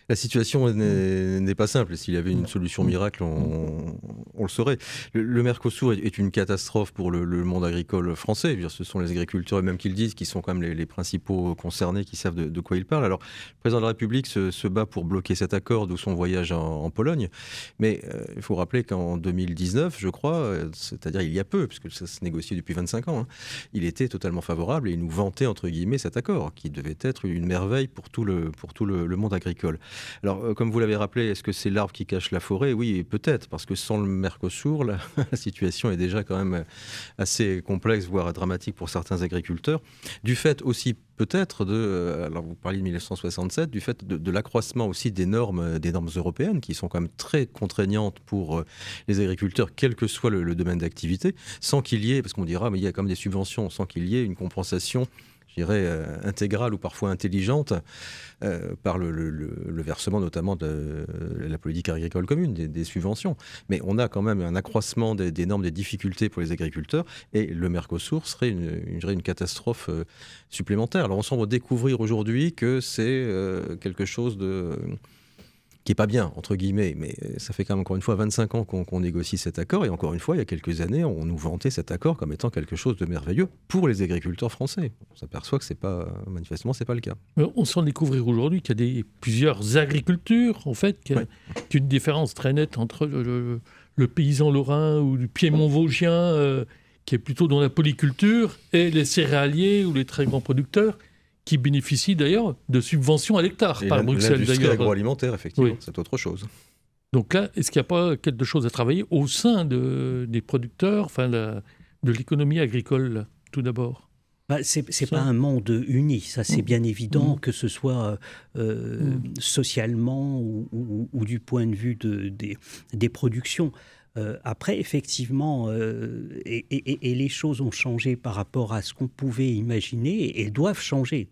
La situation n'est pas simple. S'il y avait une solution miracle, on le saurait. Le Mercosur est une catastrophe pour le monde agricole français. Ce sont les agriculteurs eux-mêmes qui le disent, qui sont quand même les principaux concernés, qui savent de quoi ils parlent. Alors, le président de la République se bat pour bloquer cet accord, d'où son voyage en Pologne. Mais il faut rappeler qu'en 2019, je crois, c'est-à-dire il y a peu, puisque ça se négociait depuis 25 ans, il était totalement favorable et il nous vantait, entre guillemets, cet accord, qui devait être une merveille pour tout le monde agricole. Alors, comme vous l'avez rappelé, est-ce que c'est l'arbre qui cache la forêt? Oui, peut-être, parce que sans le Mercosur, la situation est déjà quand même assez complexe, voire dramatique pour certains agriculteurs. Du fait aussi, peut-être, alors vous parliez de 1967, du fait de l'accroissement aussi des normes européennes, qui sont quand même très contraignantes pour les agriculteurs, quel que soit le domaine d'activité, sans qu'il y ait, parce qu'on dira, mais il y a quand même des subventions, sans qu'il y ait une compensation, je dirais, intégrale ou parfois intelligente par le versement notamment de la politique agricole commune, des subventions. Mais on a quand même un accroissement des normes, des difficultés pour les agriculteurs, et le Mercosur serait une catastrophe supplémentaire. Alors on semble découvrir aujourd'hui que c'est quelque chose qui n'est pas bien, entre guillemets, mais ça fait quand même encore une fois 25 ans qu'on négocie cet accord, et encore une fois, il y a quelques années, on nous vantait cet accord comme étant quelque chose de merveilleux pour les agriculteurs français. On s'aperçoit que manifestement, ce n'est pas le cas. On sent découvrir aujourd'hui qu'il y a plusieurs agricultures, en fait, qu'il y a une différence très nette entre le paysan lorrain ou le piémont vosgien, qui est plutôt dans la polyculture, et les céréaliers ou les très grands producteurs, qui bénéficient d'ailleurs de subventions à l'hectare par Bruxelles. L'industrie agroalimentaire, effectivement, oui. C'est autre chose. Donc là, est-ce qu'il n'y a pas quelque chose à travailler au sein des producteurs, de l'économie agricole, là, tout d'abord? C'est pas un monde uni, ça c'est bien évident, que ce soit socialement ou du point de vue des productions. Après, effectivement, et les choses ont changé par rapport à ce qu'on pouvait imaginer, et doivent changer.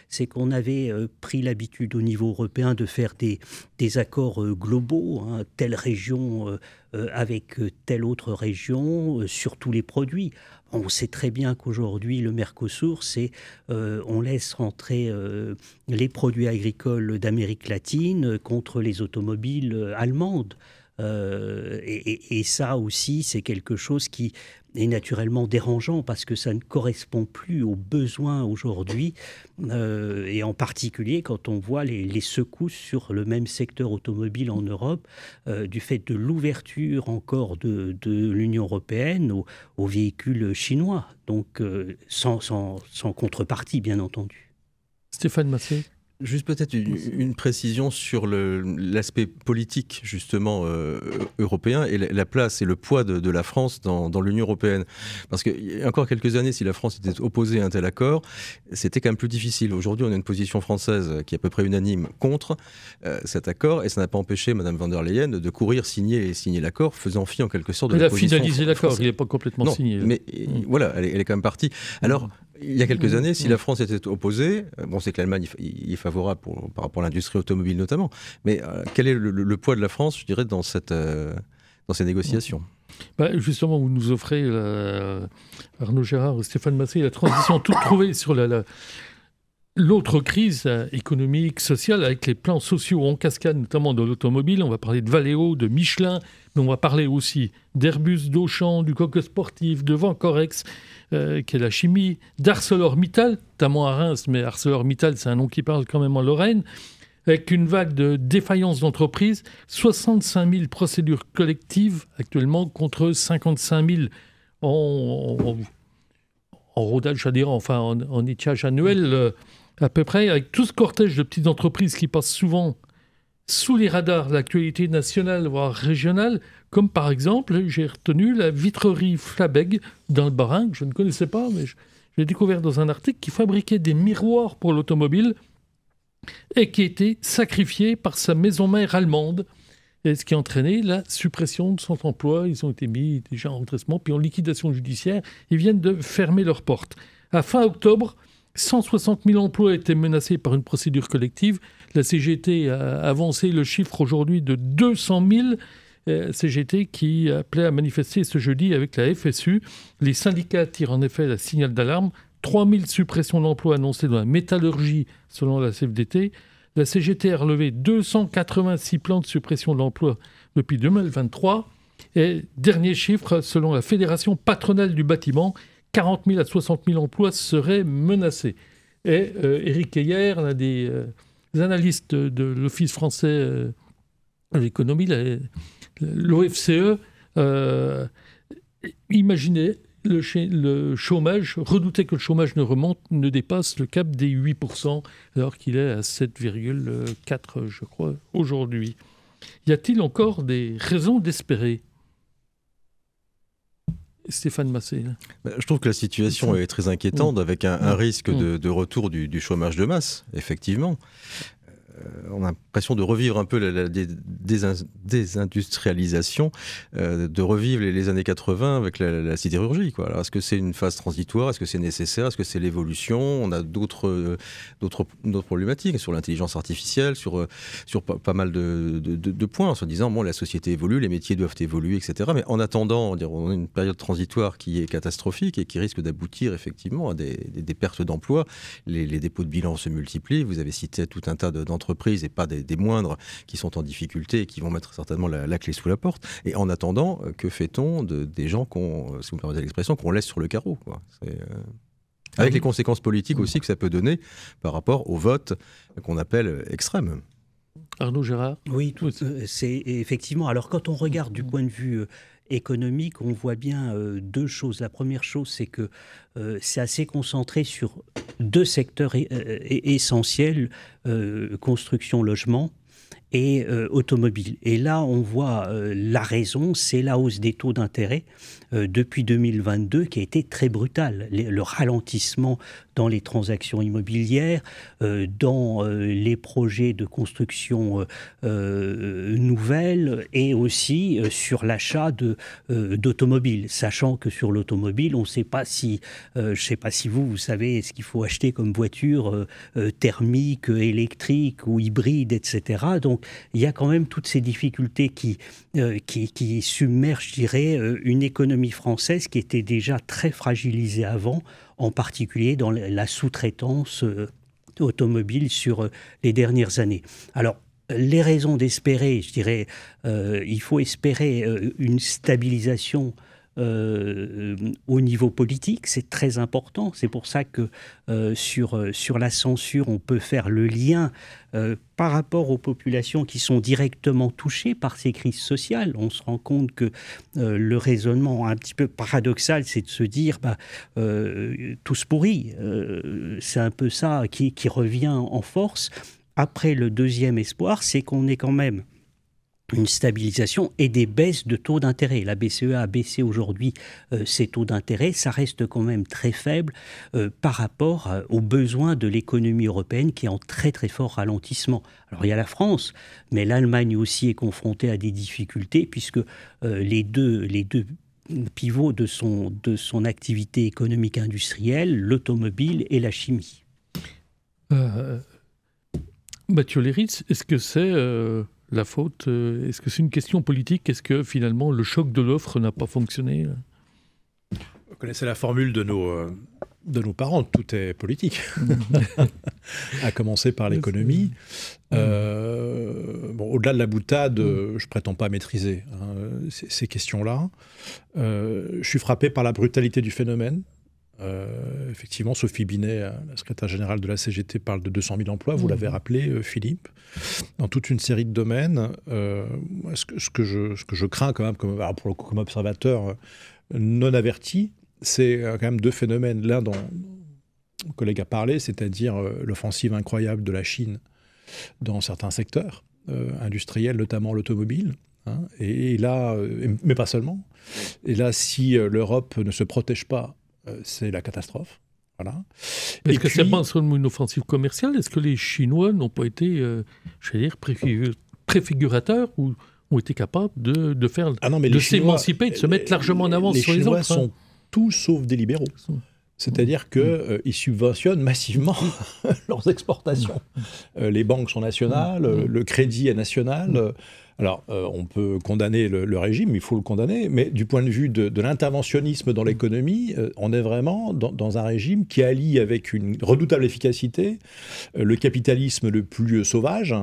C'est qu'on avait pris l'habitude au niveau européen de faire des accords globaux, hein, telle région avec telle autre région, sur tous les produits. On sait très bien qu'aujourd'hui, le Mercosur, c'est on laisse rentrer les produits agricoles d'Amérique latine contre les automobiles allemandes. Et ça aussi, c'est quelque chose qui est naturellement dérangeant parce que ça ne correspond plus aux besoins aujourd'hui, et en particulier quand on voit les secousses sur le même secteur automobile en Europe, du fait de l'ouverture encore de l'Union européenne aux véhicules chinois, donc sans contrepartie, bien entendu. Stéphane Massé. Juste peut-être une précision sur l'aspect politique justement européen et la place et le poids de la France dans l'Union européenne. Parce qu'il y a encore quelques années, si la France était opposée à un tel accord, c'était quand même plus difficile. Aujourd'hui, on a une position française qui est à peu près unanime contre cet accord, et ça n'a pas empêché Mme von der Leyen de courir signer l'accord, faisant fi en quelque sorte de la position. Elle a finalisé l'accord, il n'est pas complètement signé. Mais voilà, elle est quand même partie. Alors, il y a quelques années, si la France était opposée, bon, c'est que l'Allemagne est favorable par rapport à l'industrie automobile notamment, mais quel est le poids de la France, je dirais, dans ces négociations? Justement, vous nous offrez, Arnaud Gérard, Stéphane Massé, la transition toute trouvée sur l'autre crise économique, sociale, avec les plans sociaux en cascade, notamment dans l'automobile. On va parler de Valeo, de Michelin, mais on va parler aussi d'Airbus, d'Auchan, du Coq Sportif, de Vancorex, qui est la chimie, d'ArcelorMittal, notamment à Reims, mais ArcelorMittal, c'est un nom qui parle quand même en Lorraine, avec une vague de défaillances d'entreprises, 65 000 procédures collectives actuellement contre 55 000 en rodage, c'est-à-dire en étiage annuel, à peu près, avec tout ce cortège de petites entreprises qui passent souvent sous les radars de l'actualité nationale, voire régionale, comme par exemple, j'ai retenu la vitrerie Flabeg dans le Bas-Rhin, que je ne connaissais pas, mais je l'ai découvert dans un article, qui fabriquait des miroirs pour l'automobile et qui était sacrifiée par sa maison mère allemande, et ce qui a entraîné la suppression de son emploi. Ils ont été mis déjà en redressement, puis en liquidation judiciaire. Ils viennent de fermer leurs portes. À fin octobre, 160 000 emplois étaient menacés par une procédure collective. La CGT a avancé le chiffre aujourd'hui de 200 000. CGT qui appelait à manifester ce jeudi avec la FSU. Les syndicats tirent en effet la signal d'alarme. 3 000 suppressions d'emplois annoncées dans la métallurgie selon la CFDT. La CGT a relevé 286 plans de suppression d'emplois depuis 2023. Et dernier chiffre, selon la Fédération patronale du bâtiment, 40 000 à 60 000 emplois seraient menacés. Et Éric Heyer, l'un des analystes de l'Office français de l'économie, l'OFCE, imaginait le chômage, redoutait que le chômage ne dépasse le cap des 8%, alors qu'il est à 7,4, je crois, aujourd'hui. Y a-t-il encore des raisons d'espérer ? Stéphane Massé. Je trouve que la situation est très inquiétante, avec un risque de retour du chômage de masse, effectivement. On a l'impression de revivre un peu la désindustrialisation, de revivre les années 80 avec la sidérurgie, quoi. Alors, est-ce que c'est une phase transitoire? Est-ce que c'est nécessaire? Est-ce que c'est l'évolution? On a d'autres problématiques sur l'intelligence artificielle, sur pas mal de points, en se disant, bon, la société évolue, les métiers doivent évoluer, etc. Mais en attendant, on a une période transitoire qui est catastrophique et qui risque d'aboutir effectivement à des pertes d'emplois. Les dépôts de bilan se multiplient. Vous avez cité tout un tas d'entreprises et pas des moindres qui sont en difficulté et qui vont mettre certainement la clé sous la porte. Et en attendant, que fait-on des gens si vous me permettez l'expression, qu'on laisse sur le carreau, quoi. Avec les conséquences politiques aussi que ça peut donner par rapport au vote qu'on appelle extrême. Arnaud Gérard. Oui, c'est effectivement. Alors quand on regarde du point de vue économique, on voit bien deux choses. La première chose, c'est que c'est assez concentré sur deux secteurs essentiels, construction, logement, et automobile. Et là, on voit la raison, c'est la hausse des taux d'intérêt depuis 2022 qui a été très brutale. Le ralentissement dans les transactions immobilières, dans les projets de construction nouvelles et aussi sur l'achat d'automobiles. Sachant que sur l'automobile, on ne sait pas si, je ne sais pas si vous savez ce qu'il faut acheter comme voiture thermique, électrique ou hybride, etc. Donc il y a quand même toutes ces difficultés qui submergent, je dirais, une économie française qui était déjà très fragilisée avant, en particulier dans la sous-traitance automobile sur les dernières années. Alors, les raisons d'espérer, je dirais, il faut espérer une stabilisation au niveau politique, c'est très important. C'est pour ça que sur la censure, on peut faire le lien par rapport aux populations qui sont directement touchées par ces crises sociales. On se rend compte que le raisonnement un petit peu paradoxal, c'est de se dire tous pourris. C'est un peu ça qui revient en force. Après, le deuxième espoir, c'est qu'on ait quand même une stabilisation et des baisses de taux d'intérêt. La BCE a baissé aujourd'hui ses taux d'intérêt. Ça reste quand même très faible par rapport aux besoins de l'économie européenne qui est en très très fort ralentissement. Alors il y a la France, mais l'Allemagne aussi est confrontée à des difficultés puisque les deux pivots de son activité économique industrielle, l'automobile et la chimie. Mathieu Léris, est-ce que c'est la faute, est-ce que c'est une question politique? Est-ce que finalement le choc de l'offre n'a pas fonctionné? Vous connaissez la formule de nos parents, tout est politique, à commencer par l'économie. Au-delà de la boutade, je ne prétends pas maîtriser ces questions-là. Je suis frappé par la brutalité du phénomène. Effectivement, Sophie Binet, la secrétaire générale de la CGT, parle de 200 000 emplois, vous l'avez rappelé, Philippe, dans toute une série de domaines. Ce que je crains quand même, comme observateur non averti, c'est quand même deux phénomènes. L'un dont mon collègue a parlé, c'est-à-dire l'offensive incroyable de la Chine dans certains secteurs industriels, notamment l'automobile. Et là, mais pas seulement. Et là, si l'Europe ne se protège pas, c'est la catastrophe. Voilà. Est-ce que c'est pas seulement une offensive commerciale? Est-ce que les Chinois n'ont pas été, je vais dire, préfigurateurs ou ont été capables de faire, de s'émanciper, de se mettre largement en avance sur les autres? Les Chinois sont tout sauf des libéraux. C'est-à-dire qu'ils subventionnent massivement leurs exportations. Les banques sont nationales, le crédit est national. Alors, on peut condamner le régime, il faut le condamner, mais du point de vue de l'interventionnisme dans l'économie, on est vraiment dans un régime qui allie avec une redoutable efficacité le capitalisme le plus sauvage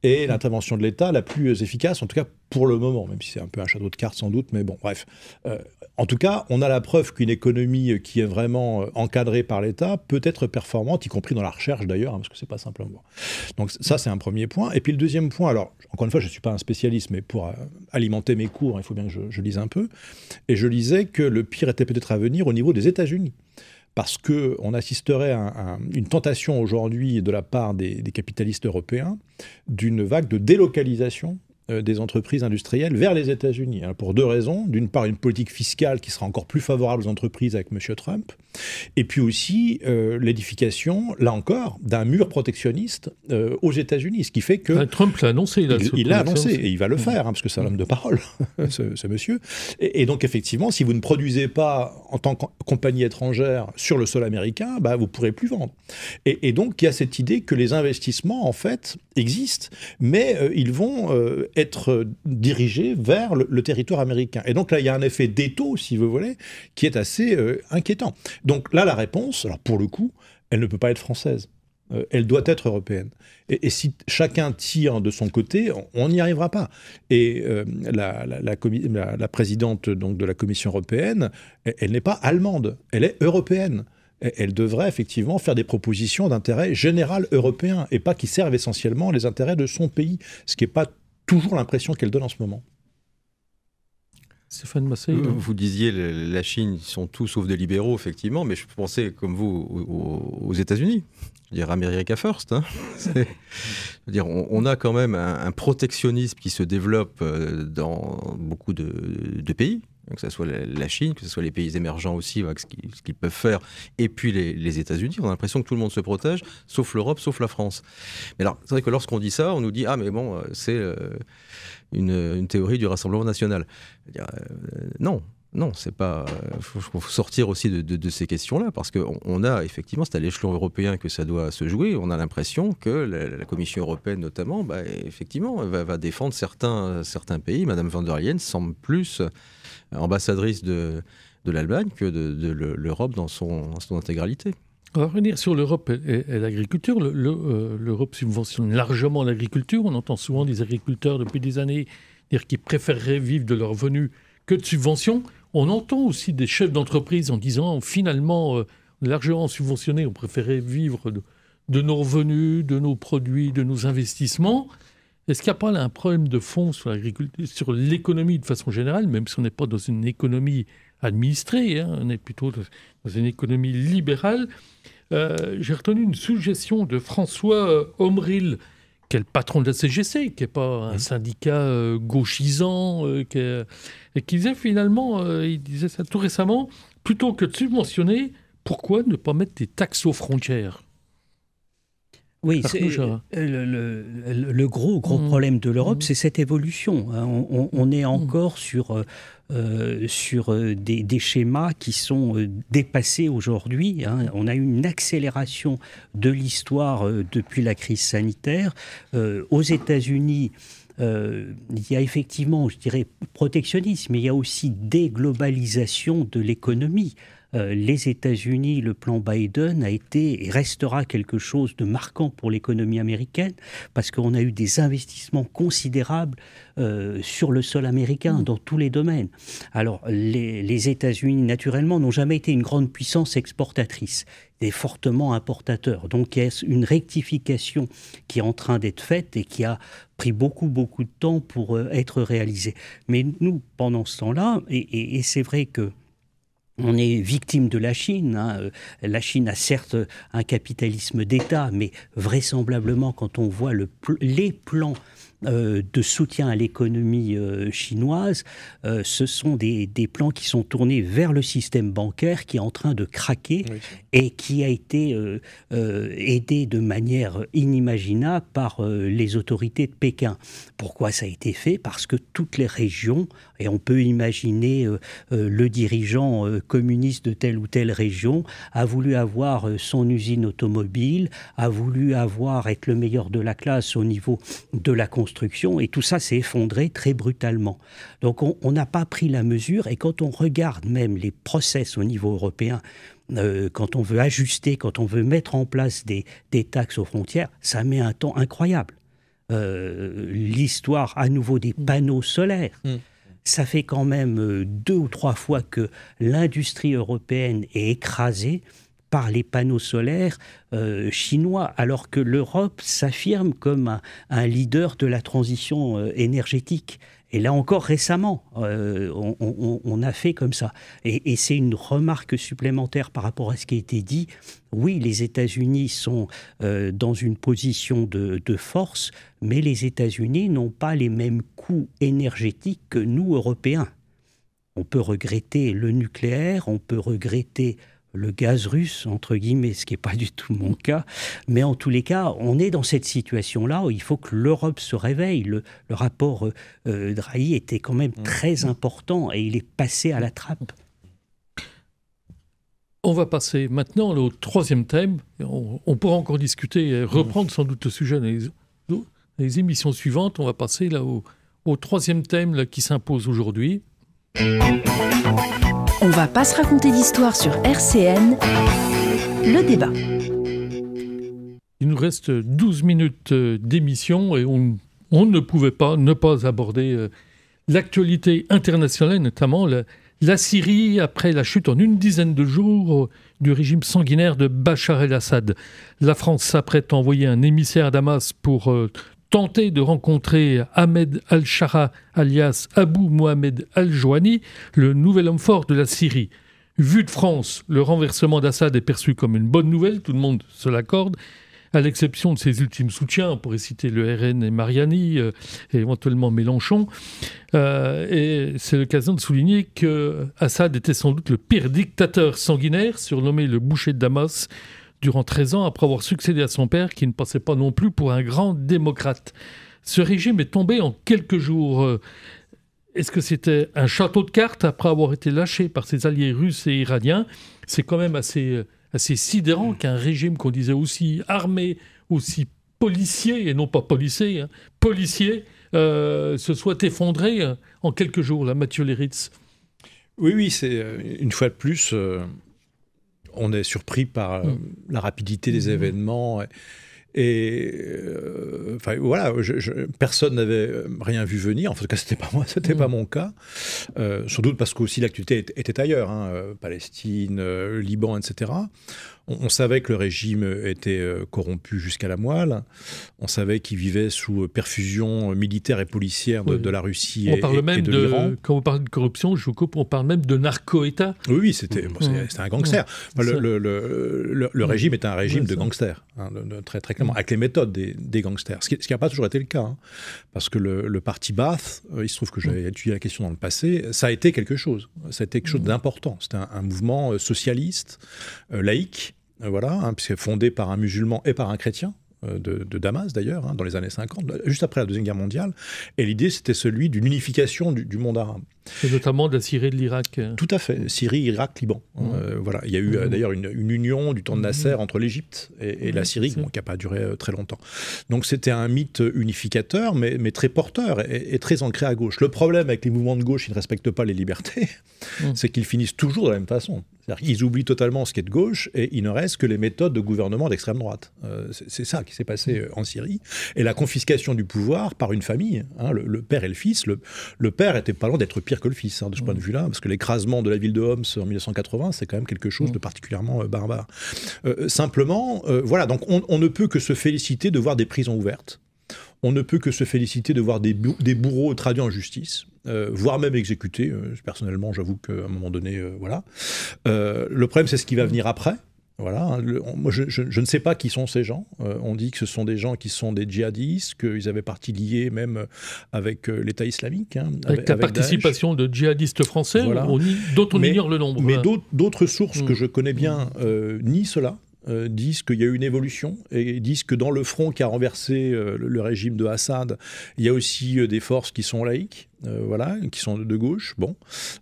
et l'intervention de l'État la plus efficace, en tout cas pour le moment, même si c'est un peu un château de cartes sans doute, mais bon, bref. En tout cas, on a la preuve qu'une économie qui est vraiment encadrée par l'État peut être performante, y compris dans la recherche d'ailleurs, parce que c'est pas simplement. Donc ça, c'est un premier point. Et puis le deuxième point, alors, encore une fois, je ne suis pas un spécialiste, mais pour alimenter mes cours, il faut bien que je lise un peu. Et je lisais que le pire était peut-être à venir au niveau des États-Unis. Parce qu'on assisterait à une tentation aujourd'hui de la part des capitalistes européens d'une vague de délocalisation des entreprises industrielles vers les États-Unis. Pour deux raisons. D'une part, une politique fiscale qui sera encore plus favorable aux entreprises avec M. Trump. Et puis aussi l'édification, là encore, d'un mur protectionniste aux États-Unis. Ce qui fait que... Trump l'a annoncé. Il l'a annoncé et il va le faire, parce que c'est un homme de parole, ce monsieur. Et donc, effectivement, si vous ne produisez pas en tant que compagnie étrangère sur le sol américain, vous ne pourrez plus vendre. Et donc, il y a cette idée que les investissements, en fait, existent, mais ils vont être dirigés vers le territoire américain. Et donc là, il y a un effet d'étau, si vous voulez, qui est assez inquiétant. Donc là, la réponse, alors pour le coup, elle ne peut pas être française. Elle doit être européenne. Et si chacun tire de son côté, on n'y arrivera pas. Et la présidente donc, de la Commission européenne, elle n'est pas allemande, elle est européenne. Elle devrait effectivement faire des propositions d'intérêt général européen et pas qui servent essentiellement les intérêts de son pays, ce qui n'est pas toujours l'impression qu'elle donne en ce moment. Stéphane Massey. Vous disiez la Chine, ils sont tous sauf des libéraux, effectivement, mais je pensais, comme vous, aux États-Unis. Je veux dire, America First. Hein. Je veux dire, on a quand même un protectionnisme qui se développe dans beaucoup de pays, que ce soit la Chine, que ce soit les pays émergents aussi, avec ce qu'ils peuvent faire, et puis les États-Unis. On a l'impression que tout le monde se protège, sauf l'Europe, sauf la France. Mais alors, c'est vrai que lorsqu'on dit ça, on nous dit « Ah, mais bon, c'est une théorie du Rassemblement national. » Non. Non, c'est pas. Faut sortir aussi de ces questions-là, parce qu'on a effectivement, c'est à l'échelon européen que ça doit se jouer. On a l'impression que la Commission européenne, notamment, effectivement, va défendre certains pays. Madame von der Leyen semble plus ambassadrice de l'Allemagne que de l'Europe dans son intégralité. On va revenir sur l'Europe et l'agriculture. L'Europe subventionne largement l'agriculture. On entend souvent des agriculteurs depuis des années dire qu'ils préféreraient vivre de leurs revenus que de subventions. On entend aussi des chefs d'entreprise en disant finalement, largement subventionnés, on préférait vivre de nos revenus, de nos produits, de nos investissements. Est-ce qu'il n'y a pas là un problème de fond sur l'agriculture, sur l'économie de façon générale, même si on n'est pas dans une économie administrée, hein, on est plutôt dans une économie libérale. J'ai retenu une suggestion de François Omril, qui est le patron de la CGC, qui n'est pas un syndicat gauchisant, et qui disait finalement, il disait ça tout récemment, plutôt que de subventionner, pourquoi ne pas mettre des taxes aux frontières ? Oui, le gros problème de l'Europe, c'est cette évolution. On est encore sur des schémas qui sont dépassés aujourd'hui. On a eu une accélération de l'histoire depuis la crise sanitaire. Aux États-Unis, il y a effectivement, je dirais, protectionnisme, mais il y a aussi déglobalisation de l'économie. Les États-Unis, le plan Biden a été et restera quelque chose de marquant pour l'économie américaine parce qu'on a eu des investissements considérables sur le sol américain dans tous les domaines. Alors, les États-Unis, naturellement, n'ont jamais été une grande puissance exportatrice et fortement importateur. Donc, il y a une rectification qui est en train d'être faite et qui a pris beaucoup de temps pour être réalisée. Mais nous, pendant ce temps-là, et c'est vrai que on est victime de la Chine. La Chine a certes un capitalisme d'État, mais vraisemblablement, quand on voit les plans de soutien à l'économie chinoise, ce sont des plans qui sont tournés vers le système bancaire qui est en train de craquer et qui a été aidé de manière inimaginable par les autorités de Pékin. Pourquoi ça a été fait ? Parce que toutes les régions, et on peut imaginer le dirigeant communiste de telle ou telle région, a voulu avoir son usine automobile, a voulu être le meilleur de la classe au niveau de la construction, et tout ça s'est effondré très brutalement. Donc on n'a pas pris la mesure, et quand on regarde même les process au niveau européen, quand on veut ajuster, quand on veut mettre en place des taxes aux frontières, ça met un temps incroyable. L'histoire à nouveau des panneaux solaires, ça fait quand même 2 ou 3 fois que l'industrie européenne est écrasée par les panneaux solaires chinois, alors que l'Europe s'affirme comme un leader de la transition énergétique. Et là encore récemment, on a fait comme ça. Et c'est une remarque supplémentaire par rapport à ce qui a été dit. Oui, les États-Unis sont dans une position de force, mais les États-Unis n'ont pas les mêmes coûts énergétiques que nous, Européens. On peut regretter le nucléaire, on peut regretter le gaz russe, entre guillemets, ce qui n'est pas du tout mon cas. Mais en tous les cas, on est dans cette situation-là où il faut que l'Europe se réveille. Le rapport Draghi était quand même très important et il est passé à la trappe. On va passer maintenant au 3e thème. On pourra encore discuter et reprendre sans doute le sujet dans les émissions suivantes. On va passer là au 3e thème là, qui s'impose aujourd'hui. On va pas se raconter d'histoire sur RCN, le débat. Il nous reste 12 minutes d'émission et on ne pouvait pas ne pas aborder l'actualité internationale, notamment la Syrie après la chute en une dizaine de jours du régime sanguinaire de Bachar el-Assad. La France s'apprête à envoyer un émissaire à Damas pour tenté de rencontrer Ahmed al-Shara, alias Abou Mohamed al-Jouani, le nouvel homme fort de la Syrie. Vu de France, le renversement d'Assad est perçu comme une bonne nouvelle, tout le monde se l'accorde, à l'exception de ses ultimes soutiens, on pourrait citer le RN et Mariani, et éventuellement Mélenchon. Et c'est l'occasion de souligner que Assad était sans doute le pire dictateur sanguinaire, surnommé le boucher de Damas, durant 13 ans après avoir succédé à son père, qui ne passait pas non plus pour un grand démocrate. Ce régime est tombé en quelques jours. Est-ce que c'était un château de cartes après avoir été lâché par ses alliés russes et iraniens? C'est quand même assez sidérant qu'un régime qu'on disait aussi armé, aussi policier, et non pas policé, hein, policier, se soit effondré en quelques jours, là, Mathieu Léritz. Oui, c'est une fois de plus, on est surpris par la rapidité des événements. Enfin, voilà, personne n'avait rien vu venir. En tout cas, c'était pas moi, c'était pas mon cas. Sans doute parce qu'aussi l'actualité était ailleurs, hein, Palestine, Liban, etc. On savait que le régime était corrompu jusqu'à la moelle. On savait qu'il vivait sous perfusion militaire et policière de la Russie et de l'Iran. Quand on parle de corruption, je vous coupe, on parle même de narco-État. Oui, c'était un gangster. Le régime est un régime de gangsters, hein, très, très clairement, avec les méthodes des gangsters. Ce qui n'a pas toujours été le cas, hein, parce que le parti Baath, il se trouve que j'avais étudié la question dans le passé, ça a été quelque chose. Ça a été quelque chose d'important. C'était un mouvement socialiste, laïque, voilà, hein, puisque fondé par un musulman et par un chrétien, de Damas d'ailleurs, hein, dans les années 50, juste après la Deuxième Guerre mondiale. Et l'idée, c'était celui d'une unification du monde arabe. Et notamment de la Syrie et de l'Irak. Tout à fait, Syrie, Irak, Liban. Voilà. Il y a eu d'ailleurs une union du temps de Nasser entre l'Égypte et la Syrie, qui n'a pas duré très longtemps. Donc c'était un mythe unificateur, mais très porteur et très ancré à gauche. Le problème avec les mouvements de gauche qui ne respectent pas les libertés, c'est qu'ils finissent toujours de la même façon. C'est-à-dire qu'ils oublient totalement ce qui est de gauche et il ne reste que les méthodes de gouvernement d'extrême droite. C'est ça qui s'est passé en Syrie. Et la confiscation du pouvoir par une famille, hein, le père et le fils. Le père était pas loin d'être pire que le fils, hein, de ce point de vue-là, parce que l'écrasement de la ville de Homs en 1980, c'est quand même quelque chose de particulièrement barbare. Simplement, voilà, donc on ne peut que se féliciter de voir des prisons ouvertes. On ne peut que se féliciter de voir des bourreaux traduits en justice, voire même exécutés. Personnellement, j'avoue qu'à un moment donné, voilà. Le problème, c'est ce qui va venir après. Voilà, hein, moi je ne sais pas qui sont ces gens. On dit que ce sont des gens qui sont des djihadistes, qu'ils avaient partie liée même avec l'État islamique. Hein, avec la participation de djihadistes français, voilà. D'autres on ignore le nombre. Mais d'autres sources que je connais bien nient cela. Disent qu'il y a eu une évolution et disent que dans le front qui a renversé le régime de Assad, il y a aussi des forces qui sont laïques, voilà, qui sont de gauche. Bon,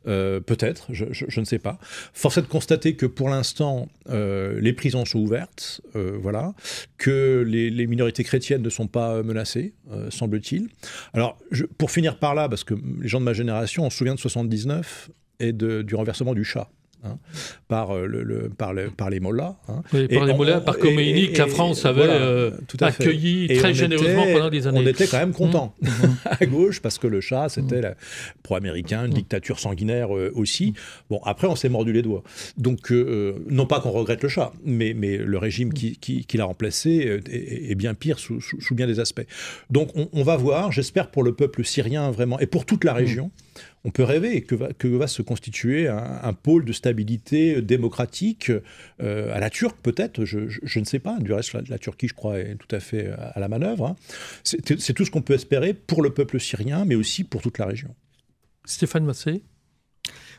peut-être, je ne sais pas. Force est de constater que pour l'instant, les prisons sont ouvertes, voilà, que les minorités chrétiennes ne sont pas menacées, semble-t-il. Alors, pour finir par là, parce que les gens de ma génération, on se souvient de 79 et du renversement du Shah. Hein, par les mollahs. Hein. Oui, par les mollahs, par Khomeini, que la France avait accueilli très généreusement pendant des années. On était quand même contents à gauche, parce que le Shah, c'était pro-américain, une dictature sanguinaire aussi. Bon, après, on s'est mordu les doigts. Donc, non pas qu'on regrette le Shah, mais le régime qui l'a remplacé est bien pire sous bien des aspects. Donc, on va voir, j'espère pour le peuple syrien vraiment, et pour toute la région, on peut rêver que va se constituer un pôle de stabilité démocratique à la turque, peut-être, je ne sais pas. Du reste, la Turquie, je crois, est tout à fait à la manœuvre. Hein. C'est tout ce qu'on peut espérer pour le peuple syrien, mais aussi pour toute la région. Stéphane Massé.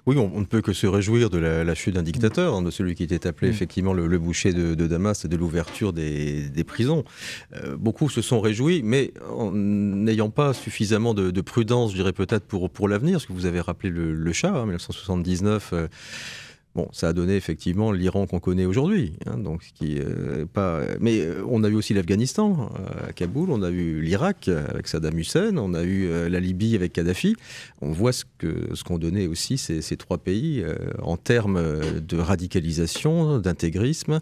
Oui, on ne peut que se réjouir de la chute d'un dictateur, hein, de celui qui était appelé effectivement le boucher de Damas, et de l'ouverture des prisons. Beaucoup se sont réjouis, mais en n'ayant pas suffisamment de prudence, je dirais peut-être pour l'avenir, parce que vous avez rappelé le Shah, hein, 1979... Bon, ça a donné effectivement l'Iran qu'on connaît aujourd'hui, hein, donc mais on a eu aussi l'Afghanistan à Kaboul, on a eu l'Irak avec Saddam Hussein, on a eu la Libye avec Kadhafi. On voit ce qu'ont donné aussi ces trois pays en termes de radicalisation, d'intégrisme,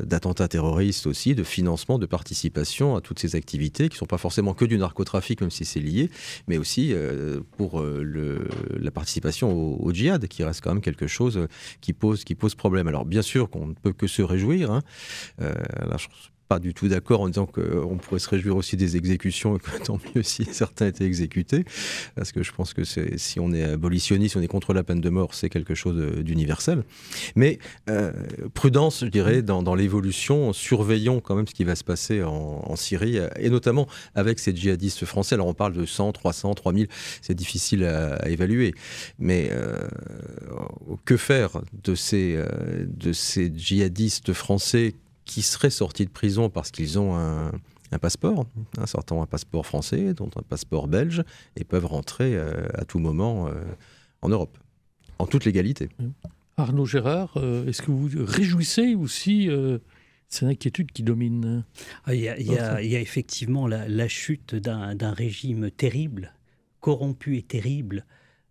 d'attentats terroristes aussi, de financement, de participation à toutes ces activités qui ne sont pas forcément que du narcotrafic, même si c'est lié, mais aussi pour la participation au djihad, qui reste quand même quelque chose qui pose problème. Alors bien sûr qu'on ne peut que se réjouir, hein. Là, je pas du tout d'accord en disant qu'on pourrait se réjouir aussi des exécutions et que tant mieux si certains étaient exécutés, parce que je pense que si on est abolitionniste, si on est contre la peine de mort, c'est quelque chose d'universel. Mais prudence, je dirais, dans l'évolution, surveillons quand même ce qui va se passer en Syrie, et notamment avec ces djihadistes français. Alors on parle de 100, 300, 3000, c'est difficile à évaluer, mais que faire de ces djihadistes français qui seraient sortis de prison parce qu'ils ont un passeport, sortant un passeport français, dont un passeport belge, et peuvent rentrer à tout moment en Europe, en toute légalité. Arnaud Gérard, est-ce que vous vous réjouissez aussi c'est l'inquiétude qui domine? Il y a effectivement la chute d'un régime terrible, corrompu et terrible,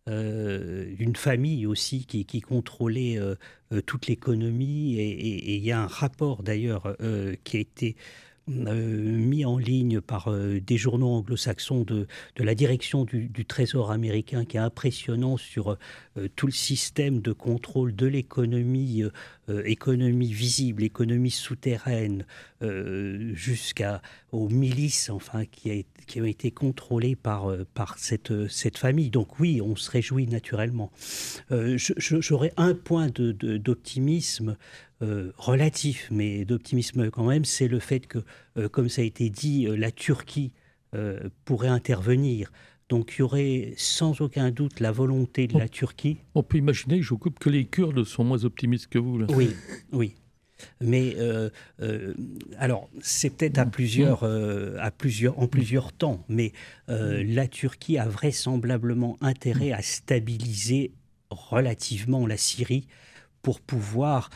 d'une famille aussi qui contrôlait toute l'économie, et il y a un rapport d'ailleurs qui a été mis en ligne par des journaux anglo-saxons de la direction du Trésor américain, qui est impressionnant sur tout le système de contrôle de l'économie, économie visible, économie souterraine, jusqu'aux milices, enfin, qui ont été contrôlées par cette famille. Donc oui, on se réjouit naturellement. J'aurais un point d'optimisme relatif, mais d'optimisme quand même, c'est le fait que, comme ça a été dit, la Turquie pourrait intervenir. Donc il y aurait sans aucun doute la volonté de la Turquie. On peut imaginer, je vous coupe, que les Kurdes sont moins optimistes que vous, là. Oui. Mais alors, c'est peut-être en plusieurs temps, mais la Turquie a vraisemblablement intérêt à stabiliser relativement la Syrie pour pouvoir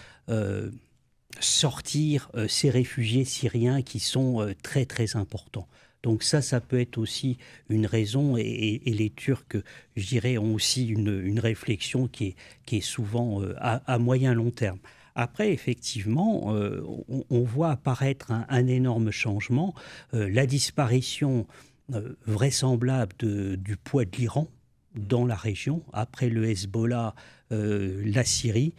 sortir ces réfugiés syriens qui sont très très importants. Donc ça peut être aussi une raison, et les Turcs, je dirais, ont aussi une réflexion qui est souvent à moyen long terme. Après, effectivement, on voit apparaître un énorme changement, la disparition vraisemblable du poids de l'Iran dans la région, après le Hezbollah, la Syrie,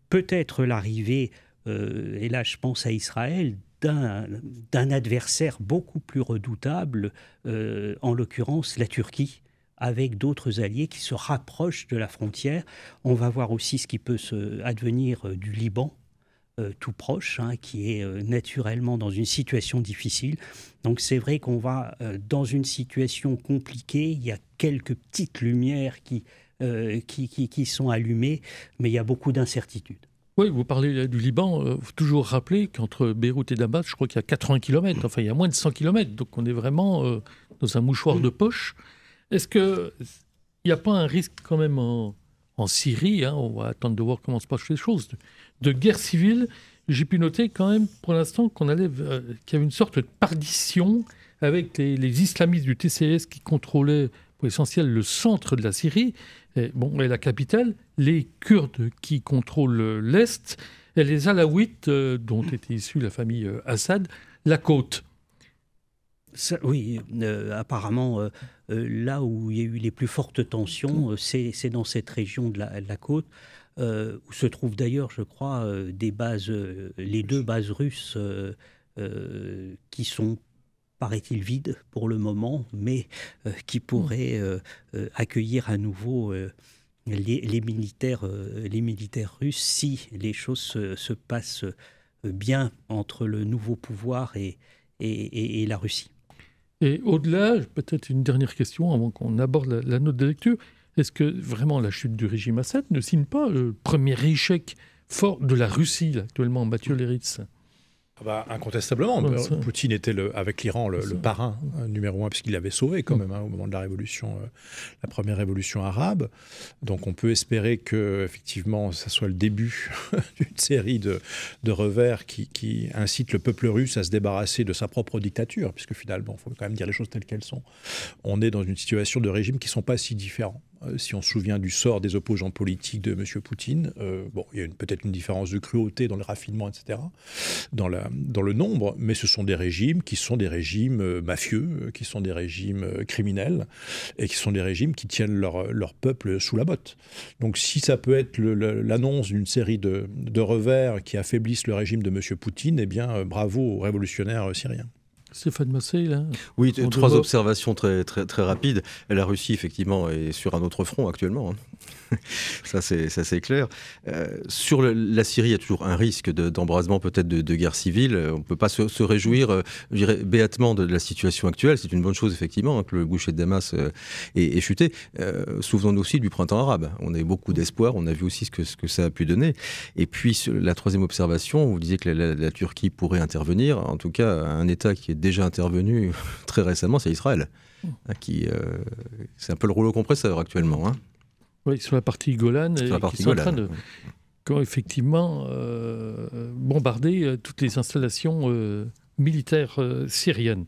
peut-être l'arrivée, et là je pense à Israël, d'un adversaire beaucoup plus redoutable, en l'occurrence la Turquie, avec d'autres alliés qui se rapprochent de la frontière. On va voir aussi ce qui peut advenir du Liban, tout proche, qui est naturellement dans une situation difficile. Donc c'est vrai qu'on va dans une situation compliquée. Il y a quelques petites lumières qui sont allumées, mais il y a beaucoup d'incertitudes. Oui, vous parlez du Liban. Il faut toujours rappeler qu'entre Beyrouth et Damas, je crois qu'il y a 80 km. Enfin, il y a moins de 100 km. Donc on est vraiment dans un mouchoir de poche. Est-ce qu'il n'y a pas un risque quand même en Syrie, on va attendre de voir comment se passent les choses, de guerre civile? J'ai pu noter quand même pour l'instant qu'il y avait une sorte de partition avec les islamistes du TCS qui contrôlaient pour l'essentiel le centre de la Syrie, et la capitale, les Kurdes qui contrôlent l'Est, et les Alaouites, dont était issue la famille Assad, la côte. Ça, oui, apparemment, là où il y a eu les plus fortes tensions, c'est dans cette région de la côte, où se trouvent d'ailleurs, je crois, les deux bases russes qui sont, paraît-il, vides pour le moment, mais qui pourraient accueillir à nouveau les militaires russes si les choses se passent bien entre le nouveau pouvoir et la Russie. Et au-delà, peut-être une dernière question avant qu'on aborde la note de lecture. Est-ce que vraiment la chute du régime Assad ne signe pas le premier échec fort de la Russie, là, actuellement, Mathieu Léritz? Incontestablement. Poutine était avec l'Iran le parrain numéro un, puisqu'il l'avait sauvé quand même au moment de la première révolution arabe. Donc on peut espérer que effectivement ça soit le début d'une série de revers qui incite le peuple russe à se débarrasser de sa propre dictature, puisque finalement, il faut quand même dire les choses telles qu'elles sont. On est dans une situation de régimes qui ne sont pas si différents. si on se souvient du sort des opposants politiques de M. Poutine. Il y a peut-être une différence de cruauté dans le raffinement, etc., dans le nombre, mais ce sont des régimes qui sont des régimes mafieux, qui sont des régimes criminels, et qui sont des régimes qui tiennent leur peuple sous la botte. Donc si ça peut être l'annonce d'une série de revers qui affaiblissent le régime de M. Poutine, eh bien bravo aux révolutionnaires syriens. Stéphane Massé, là. Oui, 3 observations très, très, très rapides. La Russie, effectivement, est sur un autre front actuellement. Ça, c'est clair. Sur la Syrie, il y a toujours un risque d'embrasement, peut-être de guerre civile. On ne peut pas se réjouir, je dirais, béatement de la situation actuelle. C'est une bonne chose, effectivement, que le boucher de Damas ait chuté. Souvenons-nous aussi du printemps arabe. On a eu beaucoup d'espoir. On a vu aussi ce que ça a pu donner. Et puis, la troisième observation, vous disiez que la Turquie pourrait intervenir. En tout cas, un État qui est déjà intervenu très récemment, c'est Israël. C'est un peu le rouleau compresseur actuellement. Oui, sur la partie Golan, qui sont en train de effectivement bombarder toutes les installations militaires syriennes.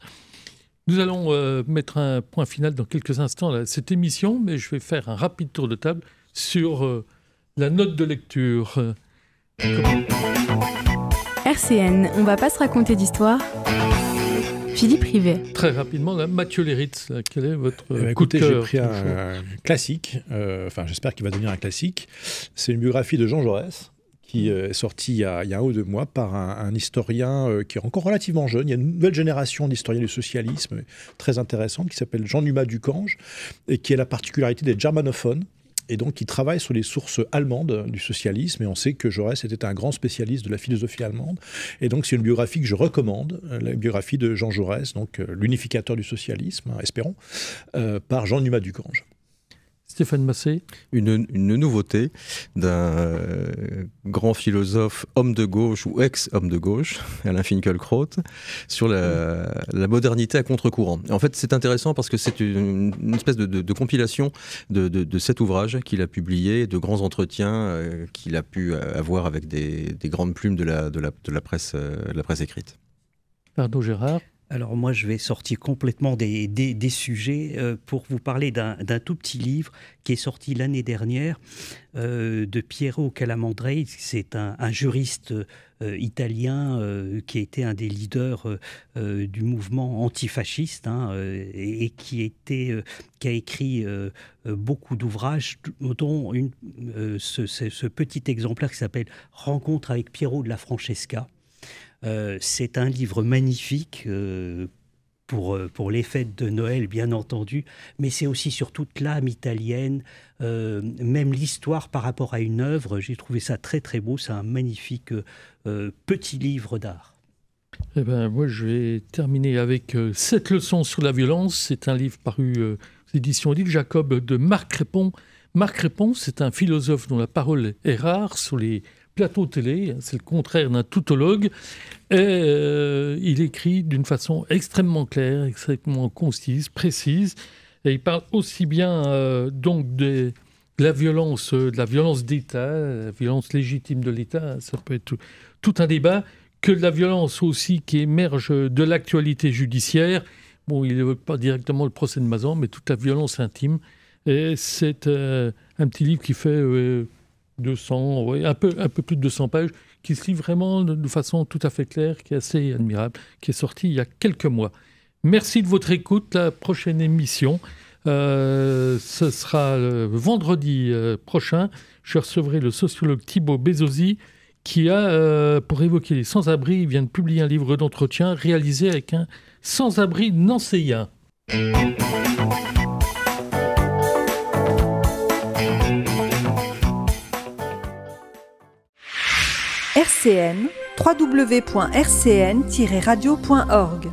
Nous allons mettre un point final dans quelques instants à cette émission, mais je vais faire un rapide tour de table sur la note de lecture. RCN, on va pas se raconter d'histoire. Philippe Rivet. Très rapidement, là, Mathieu Léritz, quel est votre coup de cœur? J'ai pris un classique, j'espère qu'il va devenir un classique. C'est une biographie de Jean Jaurès, qui est sortie il y a 1 ou 2 mois par un historien qui est encore relativement jeune. Il y a une nouvelle génération d'historiens du socialisme très intéressante qui s'appelle Jean-Numa Ducange et qui a la particularité d'être germanophone. Et donc, il travaille sur les sources allemandes du socialisme. Et on sait que Jaurès était un grand spécialiste de la philosophie allemande. Et donc, c'est une biographie que je recommande, la biographie de Jean Jaurès, donc l'unificateur du socialisme, espérons, par Jean-Numa Ducange. Stéphane Massé. Une nouveauté d'un grand philosophe homme de gauche ou ex-homme de gauche, Alain Finkielkraut, sur la modernité à contre-courant. En fait, c'est intéressant parce que c'est une espèce de compilation de cet ouvrage qu'il a publié, de grands entretiens qu'il a pu avoir avec des grandes plumes de la presse écrite. Arnaud Gérard. Alors moi, je vais sortir complètement des sujets pour vous parler d'un tout petit livre qui est sorti l'année dernière de Piero Calamandrei. C'est un juriste italien qui a été un des leaders du mouvement antifasciste et qui a écrit beaucoup d'ouvrages, dont ce petit exemplaire qui s'appelle « Rencontre avec Piero de la Francesca ». C'est un livre magnifique pour les fêtes de Noël, bien entendu, mais c'est aussi sur toute l'âme italienne, même l'histoire par rapport à une œuvre. J'ai trouvé ça très très beau, c'est un magnifique petit livre d'art. Eh ben, moi, je vais terminer avec 7 leçons sur la violence. C'est un livre paru aux éditions Odile Jacob de Marc Crépon. Marc Crépon, c'est un philosophe dont la parole est rare sur les plateau télé, c'est le contraire d'un tautologue, et il écrit d'une façon extrêmement claire, extrêmement concise, précise, et il parle aussi bien donc de la violence d'État, la violence légitime de l'État, ça peut être tout un débat, que de la violence aussi qui émerge de l'actualité judiciaire. Bon, il n'évoque pas directement le procès de Mazan, mais toute la violence intime, et c'est un petit livre qui fait... 200, un peu plus de 200 pages, qui se lit vraiment de façon tout à fait claire, qui est assez admirable, qui est sorti il y a quelques mois. Merci de votre écoute. La prochaine émission, ce sera vendredi prochain. Je recevrai le sociologue Thibaut Bezosi, qui a, pour évoquer les sans-abri, il vient de publier un livre d'entretien réalisé avec un sans-abri nancéien. RCN, www.rcn-radio.org